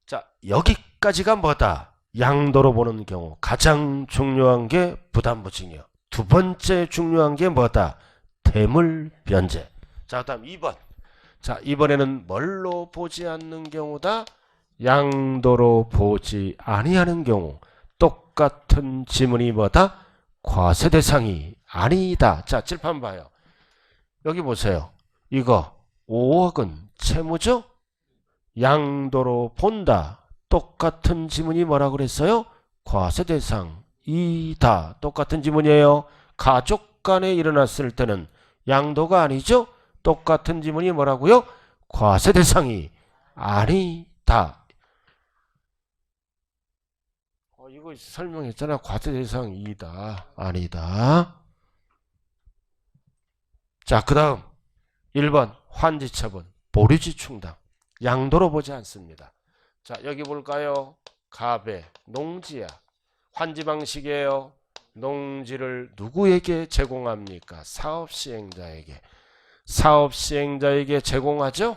자, 여기까지가 뭐다? 양도로 보는 경우 가장 중요한 게 부담부증여. 두 번째 중요한 게 뭐다? 대물변제. 자, 그다음 2번. 자, 이번에는 뭘로 보지 않는 경우다? 양도로 보지 아니하는 경우. 똑같은 지문이 뭐다? 과세 대상이 아니다. 자, 칠판 봐요. 여기 보세요. 이거 5억은 채무죠? 양도로 본다. 똑같은 지문이 뭐라 그랬어요? 과세 대상이다. 똑같은 지문이에요. 가족 간에 일어났을 때는 양도가 아니죠? 똑같은 지문이 뭐라고요? 과세 대상이 아니다. 이거 설명했잖아. 과세 대상이다. 아니다. 자, 그 다음 1번 환지처분, 보류지 충당. 양도로 보지 않습니다. 자, 여기 볼까요? 갑의 농지야. 환지 방식이에요. 농지를 누구에게 제공합니까? 사업시행자에게. 사업시행자에게 제공하죠?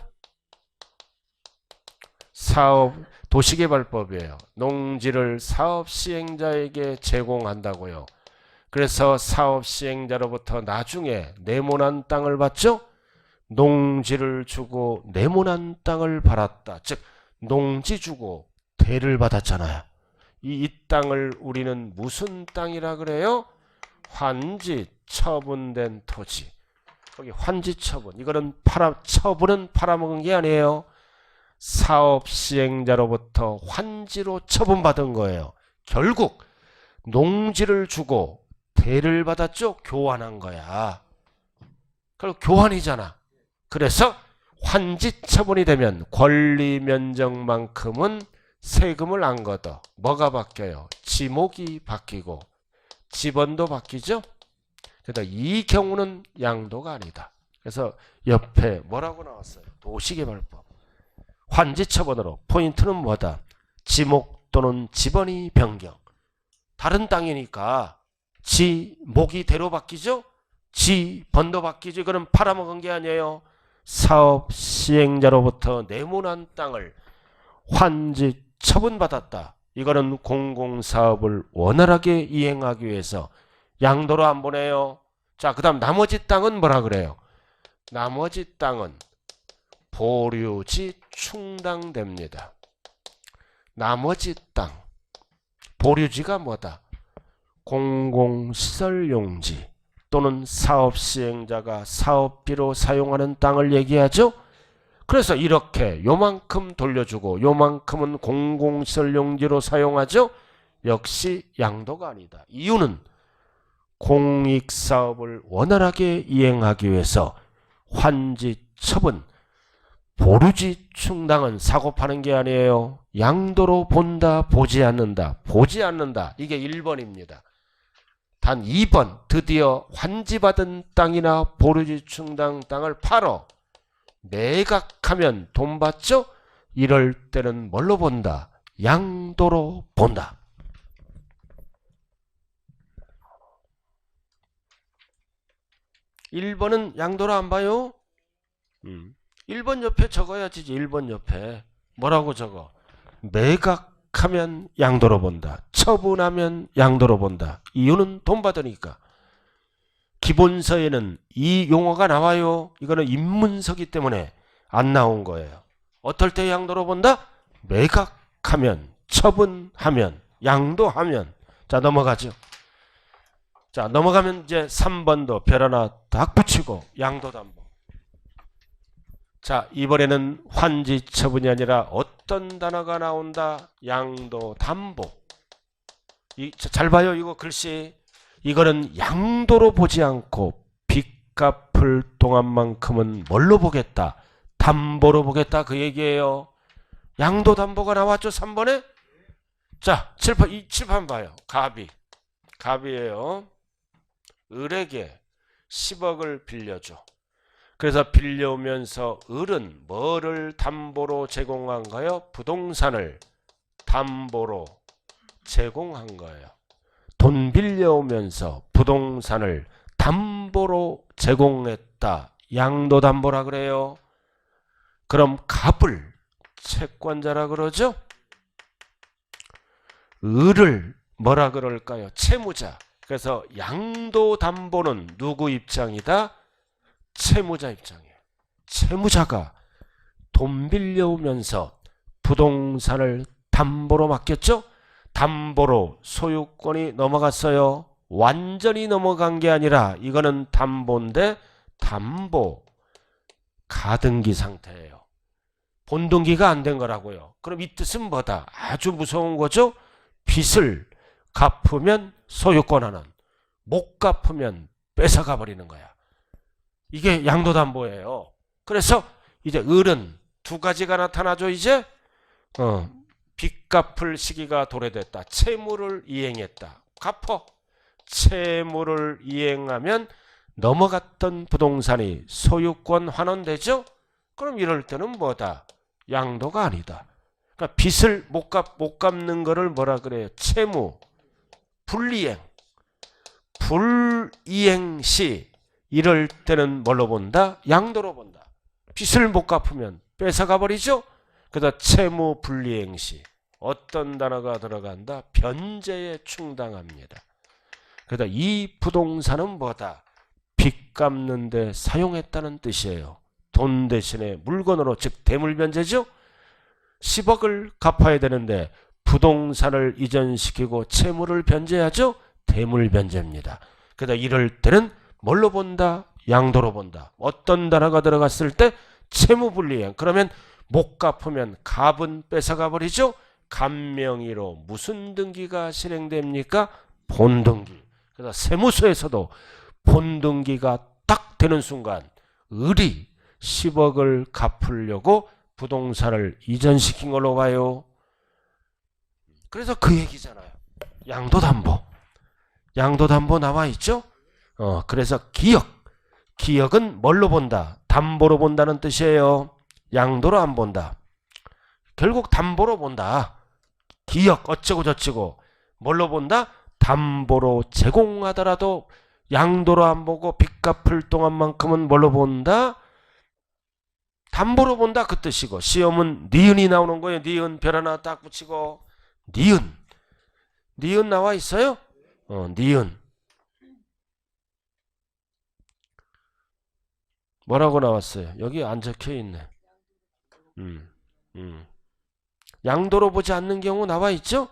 도시개발법이에요. 농지를 사업시행자에게 제공한다고요. 그래서 사업시행자로부터 나중에 네모난 땅을 받죠? 농지를 주고 네모난 땅을 받았다. 즉 농지 주고 대를 받았잖아요. 이 땅을 우리는 무슨 땅이라 그래요? 환지 처분된 토지. 거기 환지 처분. 이거는 처분은 팔아먹은 게 아니에요. 사업 시행자로부터 환지로 처분받은 거예요. 결국 농지를 주고 대를 받았죠? 교환한 거야. 그리고 교환이잖아. 그래서 환지 처분이 되면 권리 면적만큼은 세금을 안 걷어. 뭐가 바뀌어요? 지목이 바뀌고 지번도 바뀌죠? 그래서 이 경우는 양도가 아니다. 그래서 옆에 뭐라고 나왔어요? 도시개발법. 환지 처분으로 포인트는 뭐다? 지목 또는 지번이 변경. 다른 땅이니까 지목이 대로 바뀌죠? 지번도 바뀌죠? 그럼 팔아먹은 게 아니에요. 사업 시행자로부터 네모난 땅을 환지 처분받았다. 이거는 공공사업을 원활하게 이행하기 위해서 양도로 안 보내요. 자, 그 다음 나머지 땅은 뭐라 그래요? 나머지 땅은 보류지 충당됩니다. 나머지 땅. 보류지가 뭐다? 공공시설용지 또는 사업시행자가 사업비로 사용하는 땅을 얘기하죠. 그래서 이렇게 요만큼 돌려주고 요만큼은 공공시설용지로 사용하죠. 역시 양도가 아니다. 이유는 공익사업을 원활하게 이행하기 위해서 환지 처분, 보류지 충당은 사고 파는 게 아니에요. 양도로 본다, 보지 않는다. 보지 않는다. 이게 1번입니다. 단 2번 드디어 환지받은 땅이나 보류지 충당 땅을 팔어 매각하면 돈 받죠? 이럴 때는 뭘로 본다? 양도로 본다. 1번은 양도로 안 봐요? 1번 옆에 적어야지. 1번 옆에 뭐라고 적어? 매각하면 양도로 본다. 처분하면 양도로 본다. 이유는 돈 받으니까. 기본서에는 이 용어가 나와요. 이거는 입문서기 때문에 안 나온 거예요. 어떨 때 양도로 본다? 매각하면, 처분하면, 양도하면. 자, 넘어가죠. 자, 넘어가면 이제 3번도 별 하나 딱 붙이고 양도담보. 자, 이번에는 환지 처분이 아니라 어떤 단어가 나온다? 양도담보. 잘 봐요. 이거 글씨. 이거는 양도로 보지 않고 빚 갚을 동안만큼은 뭘로 보겠다? 담보로 보겠다 그 얘기예요. 양도담보가 나왔죠 3번에. 자 7판 봐요. 갑이에요. 을에게 10억을 빌려줘. 그래서 빌려오면서 을은 뭐를 담보로 제공한가요? 부동산을 담보로 제공한 거예요. 돈 빌려오면서 부동산을 담보로 제공했다. 양도담보라 그래요. 그럼 갑을 채권자라 그러죠? 을을 뭐라 그럴까요? 채무자. 그래서 양도담보는 누구 입장이다? 채무자 입장이에요. 채무자가 돈 빌려오면서 부동산을 담보로 맡겼죠? 담보로 소유권이 넘어갔어요. 완전히 넘어간 게 아니라 이거는 담보인데 담보 가등기 상태예요. 본등기가 안 된 거라고요. 그럼 이 뜻은 뭐다? 아주 무서운 거죠? 빚을 갚으면 소유권 하는, 못 갚으면 뺏어가 버리는 거야. 이게 양도담보예요. 그래서 이제 을은 두 가지가 나타나죠. 이제 빚 갚을 시기가 도래됐다. 채무를 이행했다. 갚어. 채무를 이행하면 넘어갔던 부동산이 소유권 환원되죠. 그럼 이럴 때는 뭐다? 양도가 아니다. 그러니까 빚을 못 갚는 거를 뭐라 그래요? 채무 불이행. 불이행 시 이럴 때는 뭘로 본다? 양도로 본다. 빚을 못 갚으면 뺏어가 버리죠. 그래서 채무 불이행 시 어떤 단어가 들어간다? 변제에 충당합니다. 그래서 이 부동산은 뭐다? 빚 갚는 데 사용했다는 뜻이에요. 돈 대신에 물건으로, 즉 대물변제죠. 10억을 갚아야 되는데 부동산을 이전시키고 채무를 변제하죠. 대물변제입니다. 그래서 이럴 때는 뭘로 본다? 양도로 본다. 어떤 단어가 들어갔을 때 채무불이행. 그러면 못 갚으면 갑은 뺏어가 버리죠. 갑명의로 무슨 등기가 실행됩니까? 본등기. 그래서 세무서에서도 본등기가 딱 되는 순간 을이 10억을 갚으려고 부동산을 이전시킨 걸로 봐요. 그래서 그 얘기잖아요. 양도담보. 양도담보 나와 있죠? 그래서 기억은 뭘로 본다? 담보로 본다는 뜻이에요. 양도로 안 본다. 결국 담보로 본다. 기억 어쩌고 저쩌고 뭘로 본다? 담보로 제공하더라도 양도로 안 보고 빚 갚을 동안만큼은 뭘로 본다? 담보로 본다 그 뜻이고, 시험은 니은이 나오는 거예요. 니은 별 하나 딱 붙이고, 니은 나와 있어요? 니은 뭐라고 나왔어요? 여기 안 적혀 있네. 양도로 보지 않는 경우 나와 있죠?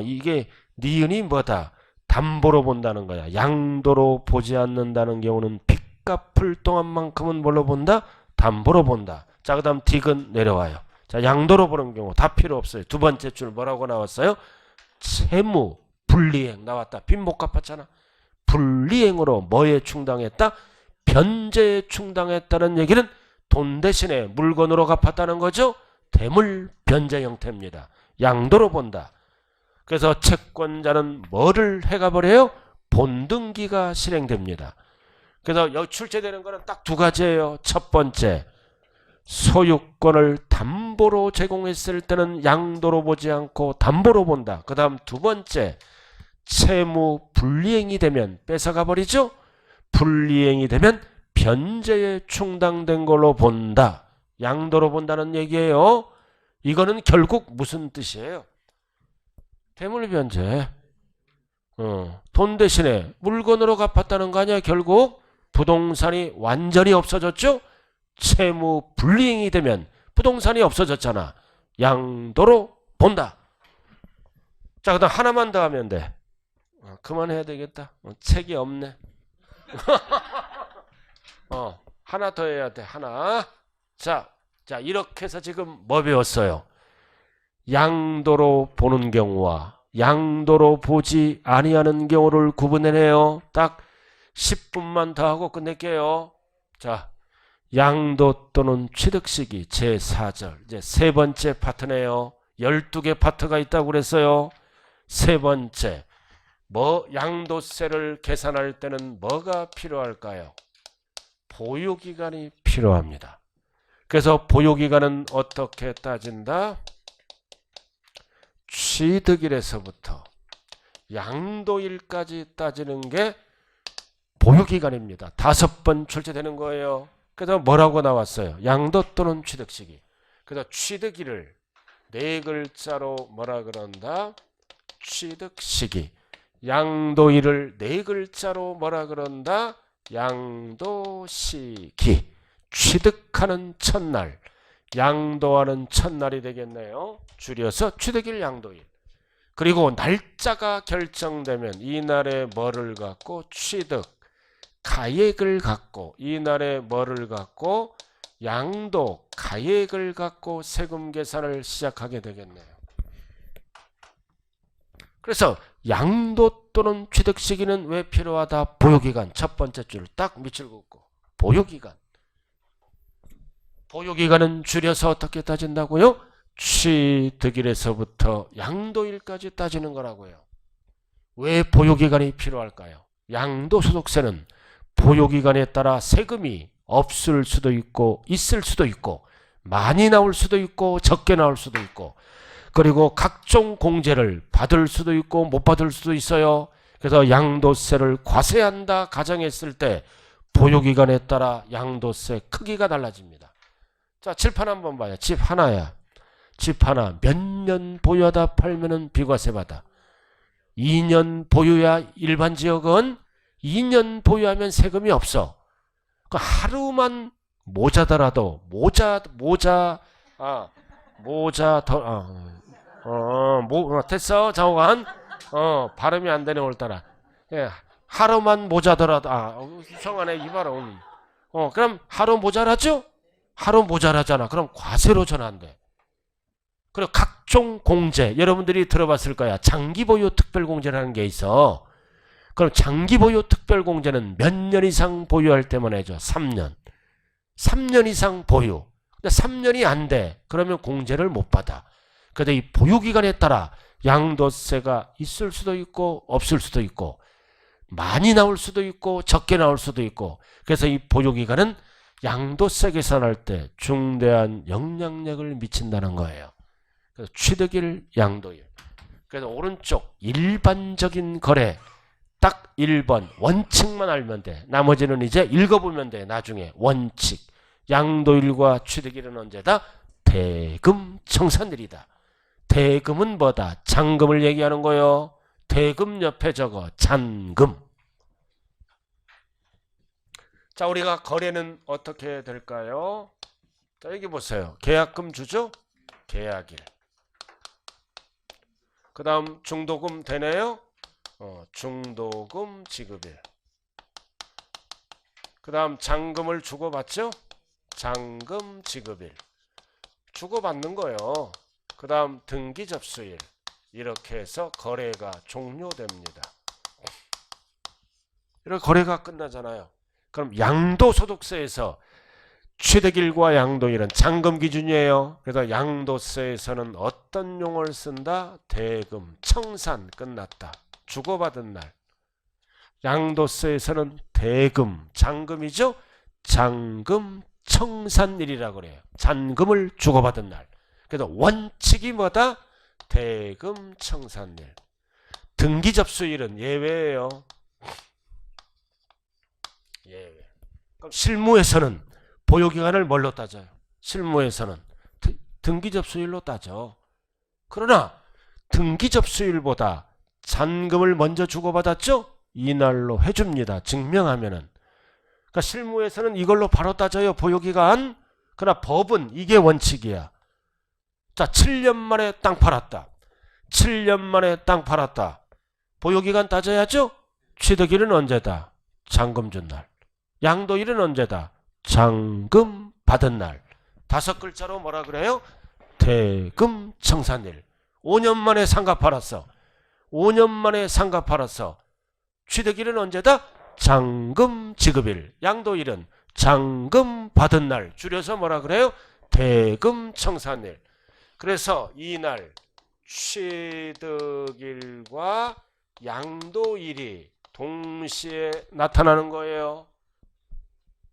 이게 니은이 뭐다? 담보로 본다는 거야. 양도로 보지 않는다는 경우는 빚 갚을 동안만큼은 뭘로 본다? 담보로 본다. 자, 그 다음 딕은 내려와요. 자, 양도로 보는 경우 다 필요 없어요. 두 번째 줄 뭐라고 나왔어요? 채무 불이행 나왔다. 빚 못 갚았잖아. 불이행으로 뭐에 충당했다? 변제에 충당했다는 얘기는 돈 대신에 물건으로 갚았다는 거죠. 대물 변제 형태입니다. 양도로 본다. 그래서 채권자는 뭐를 해가 버려요? 본등기가 실행됩니다. 그래서 출제되는 거는 딱 두 가지예요. 첫 번째, 소유권을 담보로 제공했을 때는 양도로 보지 않고 담보로 본다. 그 다음 두 번째, 채무 불이행이 되면 뺏어가 버리죠. 불이행이 되면 변제에 충당된 걸로 본다. 양도로 본다는 얘기예요. 이거는 결국 무슨 뜻이에요? 대물변제. 돈 대신에 물건으로 갚았다는 거 아니야. 결국 부동산이 완전히 없어졌죠. 채무 불이행이 되면 부동산이 없어졌잖아. 양도로 본다. 자, 그 다음 하나만 더 하면 돼. 그만해야 되겠다. 책이 없네. 하나 더 해야 돼. 하나. 자, 이렇게 해서 지금 뭐 배웠어요? 양도로 보는 경우와 양도로 보지 아니하는 경우를 구분해내요. 딱 10분만 더 하고 끝낼게요. 자, 양도 또는 취득시기 제4절. 이제 세 번째 파트네요. 12개 파트가 있다고 그랬어요. 세 번째. 양도세를 계산할 때는 뭐가 필요할까요? 보유기간이 필요합니다. 그래서 보유기간은 어떻게 따진다? 취득일에서부터 양도일까지 따지는 게 보유기간입니다. 5번 출제되는 거예요. 그래서 뭐라고 나왔어요? 양도 또는 취득시기. 그래서 취득일을 네 글자로 뭐라 그런다? 취득시기. 양도일을 네 글자로 뭐라 그런다? 양도시기. 취득하는 첫날, 양도하는 첫날이 되겠네요. 줄여서 취득일, 양도일. 그리고 날짜가 결정되면 이날에 뭐를 갖고? 취득, 가액을 갖고, 이날에 뭐를 갖고? 양도, 가액을 갖고 세금 계산을 시작하게 되겠네요. 그래서 양도 또는 취득 시기는 왜 필요하다? 보유기간. 첫 번째 줄 딱 밑줄 긋고 보유기간. 보유기간은 줄여서 어떻게 따진다고요? 취득일에서부터 양도일까지 따지는 거라고요. 왜 보유기간이 필요할까요? 양도소득세는 보유기간에 따라 세금이 없을 수도 있고 있을 수도 있고 많이 나올 수도 있고 적게 나올 수도 있고, 그리고 각종 공제를 받을 수도 있고 못 받을 수도 있어요. 그래서 양도세를 과세한다 가정했을 때 보유기간에 따라 양도세 크기가 달라집니다. 자, 칠판 한번 봐요. 집 하나야. 집 하나 몇 년 보유하다 팔면은 비과세 받아. 2년 보유야. 일반 지역은 2년 보유하면 세금이 없어. 그 하루만 모자더라도 됐어 장호관. 발음이 안 되네 오늘따라. 예, 하루만 모자더라도 성안에 이 발음. 그럼 하루 모자라죠? 하루 모자라잖아. 그럼 과세로 전환돼. 그리고 각종 공제, 여러분들이 들어봤을 거야. 장기보유 특별공제라는 게 있어. 그럼 장기보유 특별공제는 몇 년 이상 보유할 때만 해줘. 3년. 3년 이상 보유. 3년이 안 돼. 그러면 공제를 못 받아. 근데 이 보유기간에 따라 양도세가 있을 수도 있고 없을 수도 있고 많이 나올 수도 있고 적게 나올 수도 있고, 그래서 이 보유기간은 양도세 계산할 때 중대한 영향력을 미친다는 거예요. 그래서 취득일, 양도일. 그래서 오른쪽 일반적인 거래 딱 1번 원칙만 알면 돼. 나머지는 이제 읽어보면 돼. 나중에 원칙. 양도일과 취득일은 언제다? 대금 청산일이다. 대금은 뭐다? 잔금을 얘기하는 거요. 대금 옆에 적어 잔금. 자, 우리가 거래는 어떻게 될까요? 자, 여기 보세요. 계약금 주죠? 계약일. 그 다음 중도금 되네요? 중도금 지급일. 그 다음 잔금을 주고받죠? 잔금 지급일. 주고받는 거요. 그 다음 등기 접수일. 이렇게 해서 거래가 종료됩니다. 이렇게 거래가 끝나잖아요. 그럼 양도소득세에서 취득일과 양도일은 잔금 기준이에요. 그래서 양도세에서는 어떤 용어를 쓴다? 대금, 청산. 끝났다. 주고받은 날. 양도세에서는 대금, 잔금이죠? 잔금 청산일이라고 그래요. 잔금을 주고받은 날. 그래서 원칙이 뭐다? 대금 청산일. 등기 접수일은 예외예요. 예외. 그럼 실무에서는 보유기간을 뭘로 따져요? 실무에서는 등기 접수일로 따져. 그러나 등기 접수일보다 잔금을 먼저 주고받았죠? 이날로 해줍니다. 증명하면은. 그러니까 실무에서는 이걸로 바로 따져요. 보유기간. 그러나 법은 이게 원칙이야. 자, 7년 만에 땅 팔았다. 7년 만에 땅 팔았다. 보유기간 따져야죠? 취득일은 언제다? 잔금 준 날. 양도일은 언제다? 잔금 받은 날. 5글자로 뭐라 그래요? 대금 청산일. 5년 만에 상가 팔았어. 5년 만에 상가 팔았어. 취득일은 언제다? 잔금 지급일. 양도일은 잔금 받은 날, 줄여서 뭐라 그래요? 대금청산일. 그래서 이날 취득일과 양도일이 동시에 나타나는 거예요.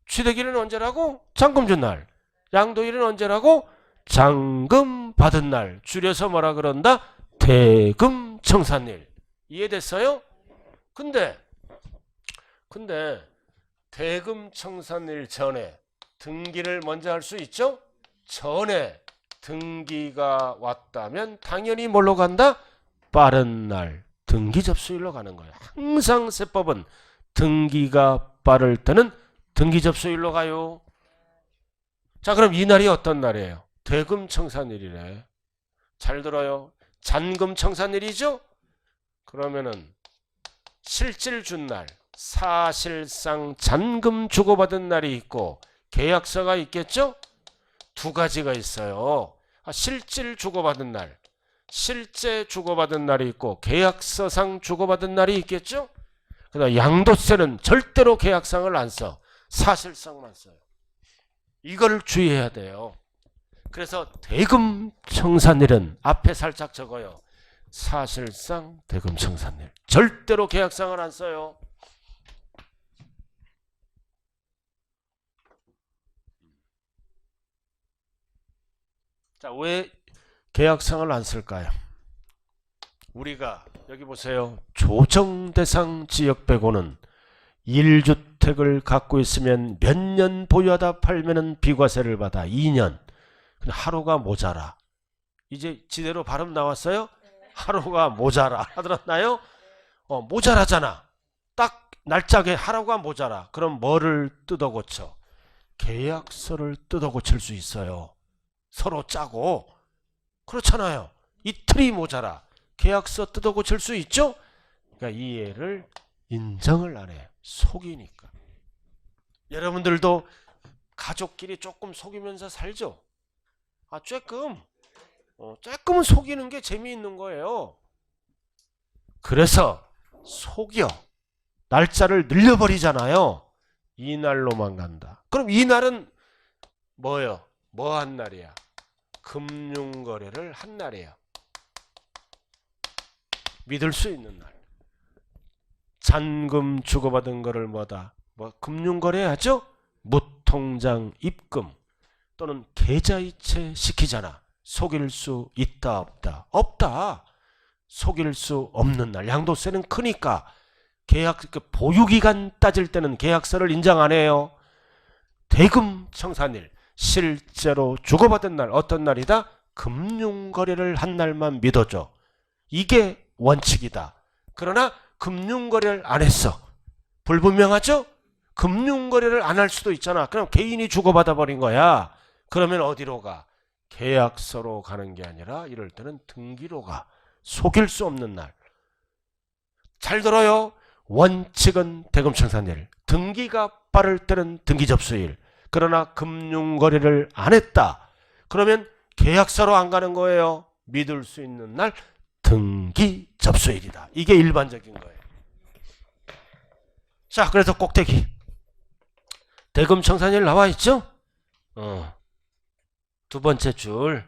취득일은 언제라고? 잔금 준 날. 양도일은 언제라고? 잔금 받은 날. 줄여서 뭐라 그런다? 대금청산일. 이해됐어요? 근데 대금청산일 전에 등기를 먼저 할 수 있죠? 전에 등기가 왔다면 당연히 뭘로 간다? 빠른 날 등기 접수일로 가는 거예요. 항상 세법은 등기가 빠를 때는 등기 접수일로 가요. 자, 그럼 이 날이 어떤 날이에요? 대금청산일이래. 잘 들어요. 잔금청산일이죠? 그러면은 실질 준 날, 사실상 잔금 주고받은 날이 있고 계약서가 있겠죠? 두 가지가 있어요. 실질 주고받은 날, 실제 주고받은 날이 있고 계약서상 주고받은 날이 있겠죠? 그다음 양도세는 절대로 계약상을 안 써. 사실상만 써요. 이걸 주의해야 돼요. 그래서 대금청산일은 앞에 살짝 적어요. 사실상 대금청산일. 절대로 계약상을 안 써요. 자, 왜 계약상을 안 쓸까요? 우리가 여기 보세요. 조정대상 지역 빼고는 1주택을 갖고 있으면 몇 년 보유하다 팔면은 비과세를 받아. 2년. 근데 하루가 모자라. 이제 지대로 발음 나왔어요? 하루가 모자라. 알아들었나요? 모자라잖아. 딱 날짜에 하루가 모자라. 그럼 뭐를 뜯어 고쳐? 계약서를 뜯어 고칠 수 있어요. 서로 짜고. 그렇잖아요. 이틀이 모자라. 계약서 뜯어 고칠 수 있죠? 그러니까 이 애를 인정을 안 해요. 속이니까. 여러분들도 가족끼리 조금 속이면서 살죠? 조금은 속이는 게 재미있는 거예요. 그래서 속여. 날짜를 늘려버리잖아요. 이 날로만 간다. 그럼 이 날은 뭐예요? 뭐 한 날이야? 금융거래를 한 날이에요. 믿을 수 있는 날. 잔금 주고받은 거를 금융거래 하죠? 무통장 입금 또는 계좌이체 시키잖아. 속일 수 있다 없다? 없다. 속일 수 없는 날. 양도세는 크니까 보유기간 따질 때는 계약서를 인정 안 해요. 대금청산일. 실제로 주고받은 날 어떤 날이다? 금융거래를 한 날만 믿어줘. 이게 원칙이다. 그러나 금융거래를 안 했어. 불분명하죠? 금융거래를 안 할 수도 있잖아. 그럼 개인이 주고받아 버린 거야. 그러면 어디로 가? 계약서로 가는 게 아니라 이럴 때는 등기로 가. 속일 수 없는 날. 잘 들어요. 원칙은 대금청산일. 등기가 빠를 때는 등기 접수일. 그러나 금융거래를 안 했다. 그러면 계약서로 안 가는 거예요. 믿을 수 있는 날 등기 접수일이다. 이게 일반적인 거예요. 자, 그래서 꼭대기. 대금청산일 나와 있죠? 두 번째 줄.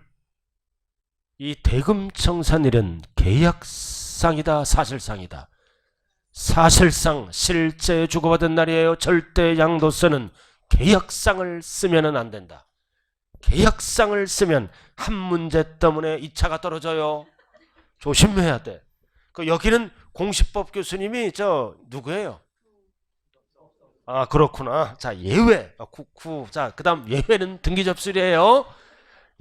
이 대금청산일은 계약상이다, 사실상이다. 사실상 실제 주고받은 날이에요. 절대 양도세는 계약상을 쓰면은 안 된다. 계약상을 쓰면 한 문제 때문에 2차가 떨어져요. 조심해야 돼. 여기는 공시법 교수님이 누구예요? 그렇구나. 자, 예외. 자, 그 다음 예외는 등기 접수일이에요.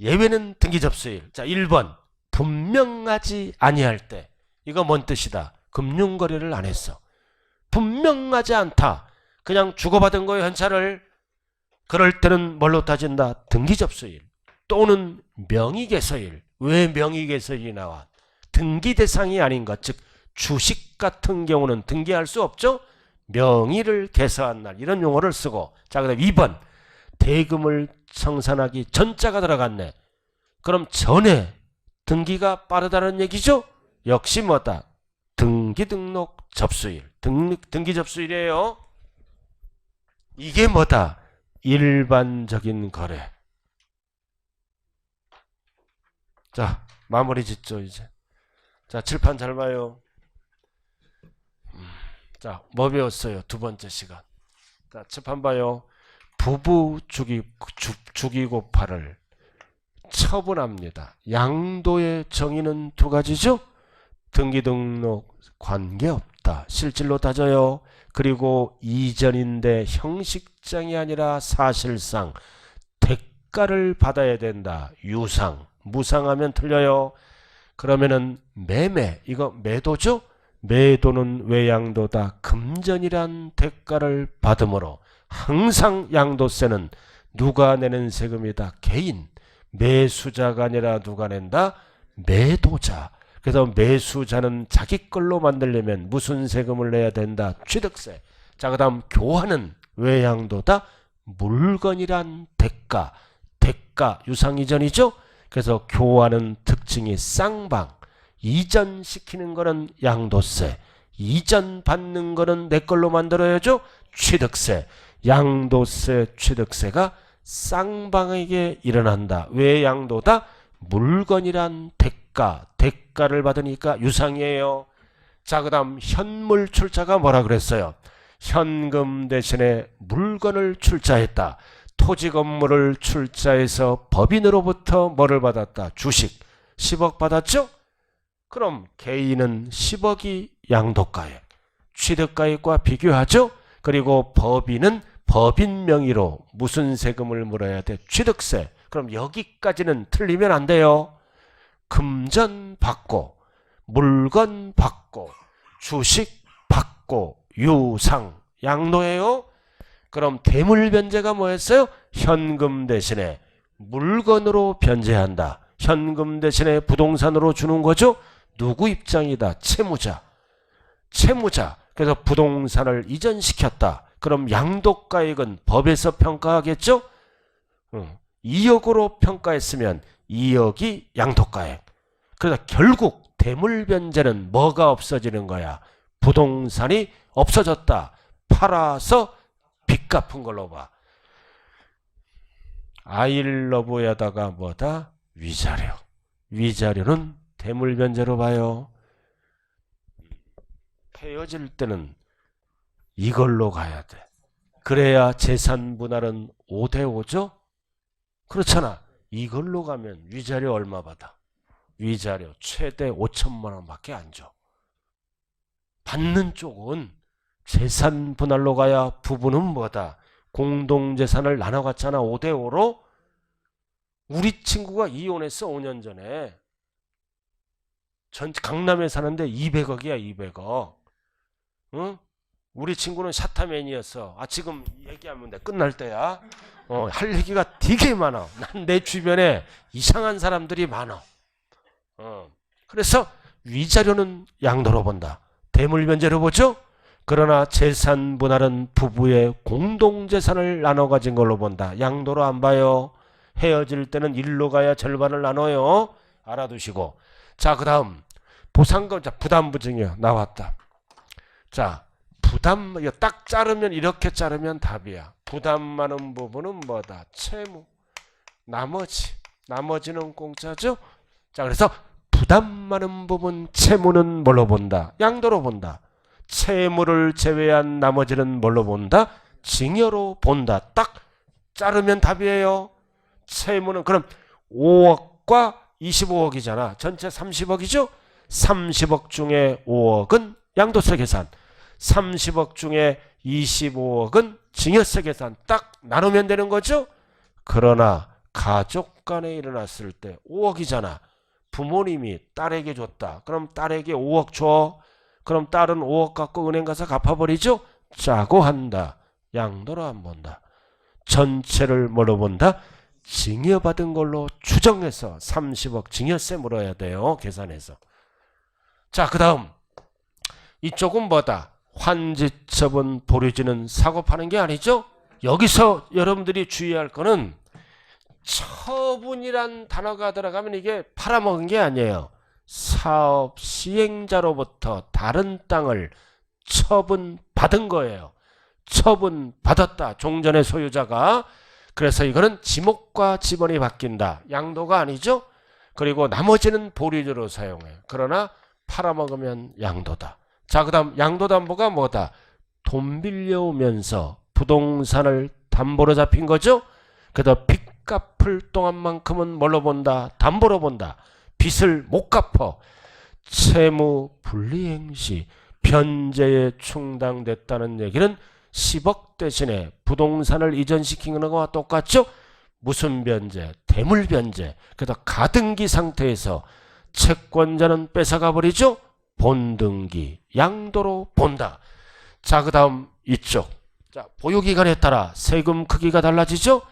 예외는 등기 접수일. 자, 1번. 분명하지 아니할 때. 이거 뭔 뜻이다? 금융거래를 안 했어. 분명하지 않다. 그냥 주고받은 거예요, 현찰을. 그럴 때는 뭘로 따진다? 등기 접수일. 또는 명의개서일. 왜 명의개서일이 나와? 등기 대상이 아닌 것. 즉 주식 같은 경우는 등기할 수 없죠? 명의를 개서한 날. 이런 용어를 쓰고. 자, 그다음 2번. 대금을 청산하기 전자가 들어갔네. 그럼 전에 등기가 빠르다는 얘기죠? 역시 뭐다? 등기 등록 접수일. 등기 접수일이에요. 이게 뭐다? 일반적인 거래. 자, 마무리 짓죠, 이제. 자, 칠판 잘 봐요. 자, 뭐 배웠어요? 두 번째 시간. 자, 칠판 봐요. 부부 죽이고 팔을 처분합니다. 양도의 정의는 두 가지죠. 등기등록 관계없다. 실질로 따져요. 그리고 이전인데 형식장이 아니라 사실상 대가를 받아야 된다. 유상. 무상하면 틀려요. 그러면은 매매, 이거 매도죠? 매도는 외양도다. 금전이란 대가를 받으므로 항상 양도세는 누가 내는 세금이다. 개인. 매수자가 아니라 누가 낸다? 매도자. 그래서 매수자는 자기 걸로 만들려면 무슨 세금을 내야 된다? 취득세. 자, 그 다음 교환은 외양도다. 물건이란 대가. 대가 유상 이전이죠? 그래서 교환은 특징이 쌍방. 이전시키는 거는 양도세. 이전 받는 거는 내 걸로 만들어야죠? 취득세. 양도세, 취득세가 쌍방에게 일어난다. 왜 양도다? 물건이란 대가. 대가를 받으니까 유상이에요. 자, 그 다음 현물 출자가 뭐라 그랬어요? 현금 대신에 물건을 출자했다. 토지 건물을 출자해서 법인으로부터 뭐를 받았다? 주식 10억 받았죠? 그럼 개인은 10억이 양도가액, 취득가액과 비교하죠? 그리고 법인은 법인 명의로 무슨 세금을 물어야 돼? 취득세. 그럼 여기까지는 틀리면 안 돼요. 금전 받고, 물건 받고, 주식 받고, 유상, 양도예요. 그럼 대물 변제가 뭐였어요? 현금 대신에 물건으로 변제한다. 현금 대신에 부동산으로 주는 거죠? 누구 입장이다? 채무자. 채무자. 그래서 부동산을 이전시켰다. 그럼 양도가액은 법에서 평가하겠죠? 2억으로 평가했으면 2억이 양도가액. 그래서 결국 대물 변제는 뭐가 없어지는 거야? 부동산이 없어졌다. 팔아서 빚 갚은 걸로 봐. 아이러브에다가 뭐다? 위자료. 위자료는 대물 변제로 봐요. 헤어질 때는 이걸로 가야 돼. 그래야 재산 분할은 5대5죠? 그렇잖아. 이걸로 가면 위자료 얼마 받아? 위자료 최대 5천만 원밖에 안 줘. 받는 쪽은 재산 분할로 가야 부부는 뭐다? 공동재산을 나눠 갔잖아. 5대5로. 우리 친구가 이혼했어. 5년 전에. 강남에 사는데 200억이야. 200억. 응? 우리 친구는 샤타맨이었어. 지금 얘기하면 돼. 끝날 때야. 할 얘기가 되게 많아. 난 내 주변에 이상한 사람들이 많아. 그래서 위자료는 양도로 본다. 대물 변제로 보죠? 그러나 재산 분할은 부부의 공동재산을 나눠 가진 걸로 본다. 양도로 안 봐요. 헤어질 때는 일로 가야 절반을 나눠요. 알아두시고. 자, 그 다음 보상금. 자, 부담부증이야. 나왔다. 자, 부담, 이거 딱 자르면, 이렇게 자르면 답이야. 부담 많은 부분은 뭐다? 채무. 나머지는 공짜죠? 자, 그래서 부담 많은 부분 채무는 뭘로 본다? 양도로 본다. 채무를 제외한 나머지는 뭘로 본다? 징여로 본다. 딱 자르면 답이에요. 채무는 그럼 5억과 25억이잖아. 전체 30억이죠? 30억 중에 5억은 양도세 계산. 30억 중에 25억은 징여세 계산. 딱 나누면 되는 거죠? 그러나 가족 간에 일어났을 때 5억이잖아. 부모님이 딸에게 줬다. 그럼 딸에게 5억 줘. 그럼 딸은 5억 갖고 은행 가서 갚아버리죠? 짜고 한다. 양도로 안 본다. 전체를 뭐로 본다? 징여받은 걸로 추정해서 30억 징여세 물어야 돼요. 계산해서. 자, 그 다음 이쪽은 뭐다? 환지처분 보류지는 사고 파는 게 아니죠? 여기서 여러분들이 주의할 거는 처분이란 단어가 들어가면 이게 팔아먹은 게 아니에요. 사업 시행자로부터 다른 땅을 처분받은 거예요. 처분 받았다. 종전의 소유자가. 그래서 이거는 지목과 지번이 바뀐다. 양도가 아니죠. 그리고 나머지는 보류제로 사용해. 그러나 팔아먹으면 양도다. 자, 그 다음 양도담보가 뭐다? 돈 빌려오면서 부동산을 담보로 잡힌 거죠. 그래서 빚 갚을 동안만큼은 뭘로 본다? 담보로 본다. 빚을 못 갚어. 채무 불이행 시 변제에 충당됐다는 얘기는 10억 대신에 부동산을 이전시키는 것과 똑같죠? 무슨 변제? 대물 변제. 그래서 가등기 상태에서 채권자는 뺏어가 버리죠? 본등기, 양도로 본다. 자, 그 다음 이쪽. 자, 보유기간에 따라 세금 크기가 달라지죠?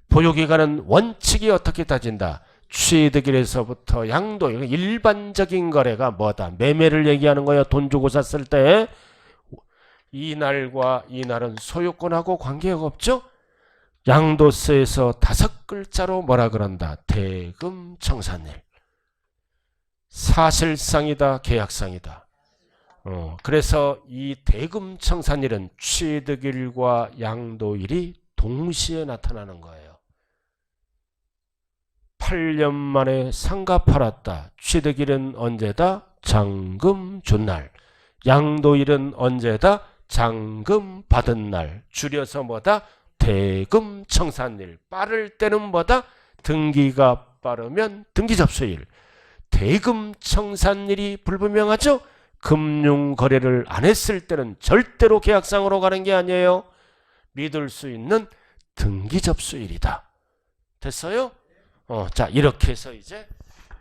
보유기간은 원칙이 어떻게 따진다? 취득일에서부터 양도. 일반적인 거래가 뭐다? 매매를 얘기하는 거야. 돈 주고 샀을 때. 이날과 이날은 소유권하고 관계가 없죠? 양도세에서 5글자로 뭐라 그런다? 대금청산일. 사실상이다, 계약상이다. 그래서 이 대금청산일은 취득일과 양도일이 동시에 나타나는 거예요. 8년 만에 상가 팔았다. 취득일은 언제다? 잔금 준 날. 양도일은 언제다? 잔금 받은 날. 줄여서 뭐다? 대금청산일. 빠를 때는 뭐다? 등기가 빠르면 등기접수일. 대금청산일이 불분명하죠? 금융거래를 안 했을 때는 절대로 계약상으로 가는 게 아니에요. 믿을 수 있는 등기접수일이다. 됐어요? 자, 이렇게 해서 이제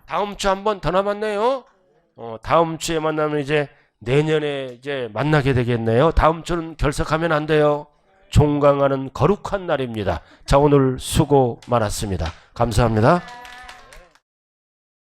다음 주 한 번 더 남았네요. 다음 주에 만나면 이제 내년에 이제 만나게 되겠네요. 다음 주는 결석하면 안 돼요. 종강하는 거룩한 날입니다. 자, 오늘 수고 많았습니다. 감사합니다.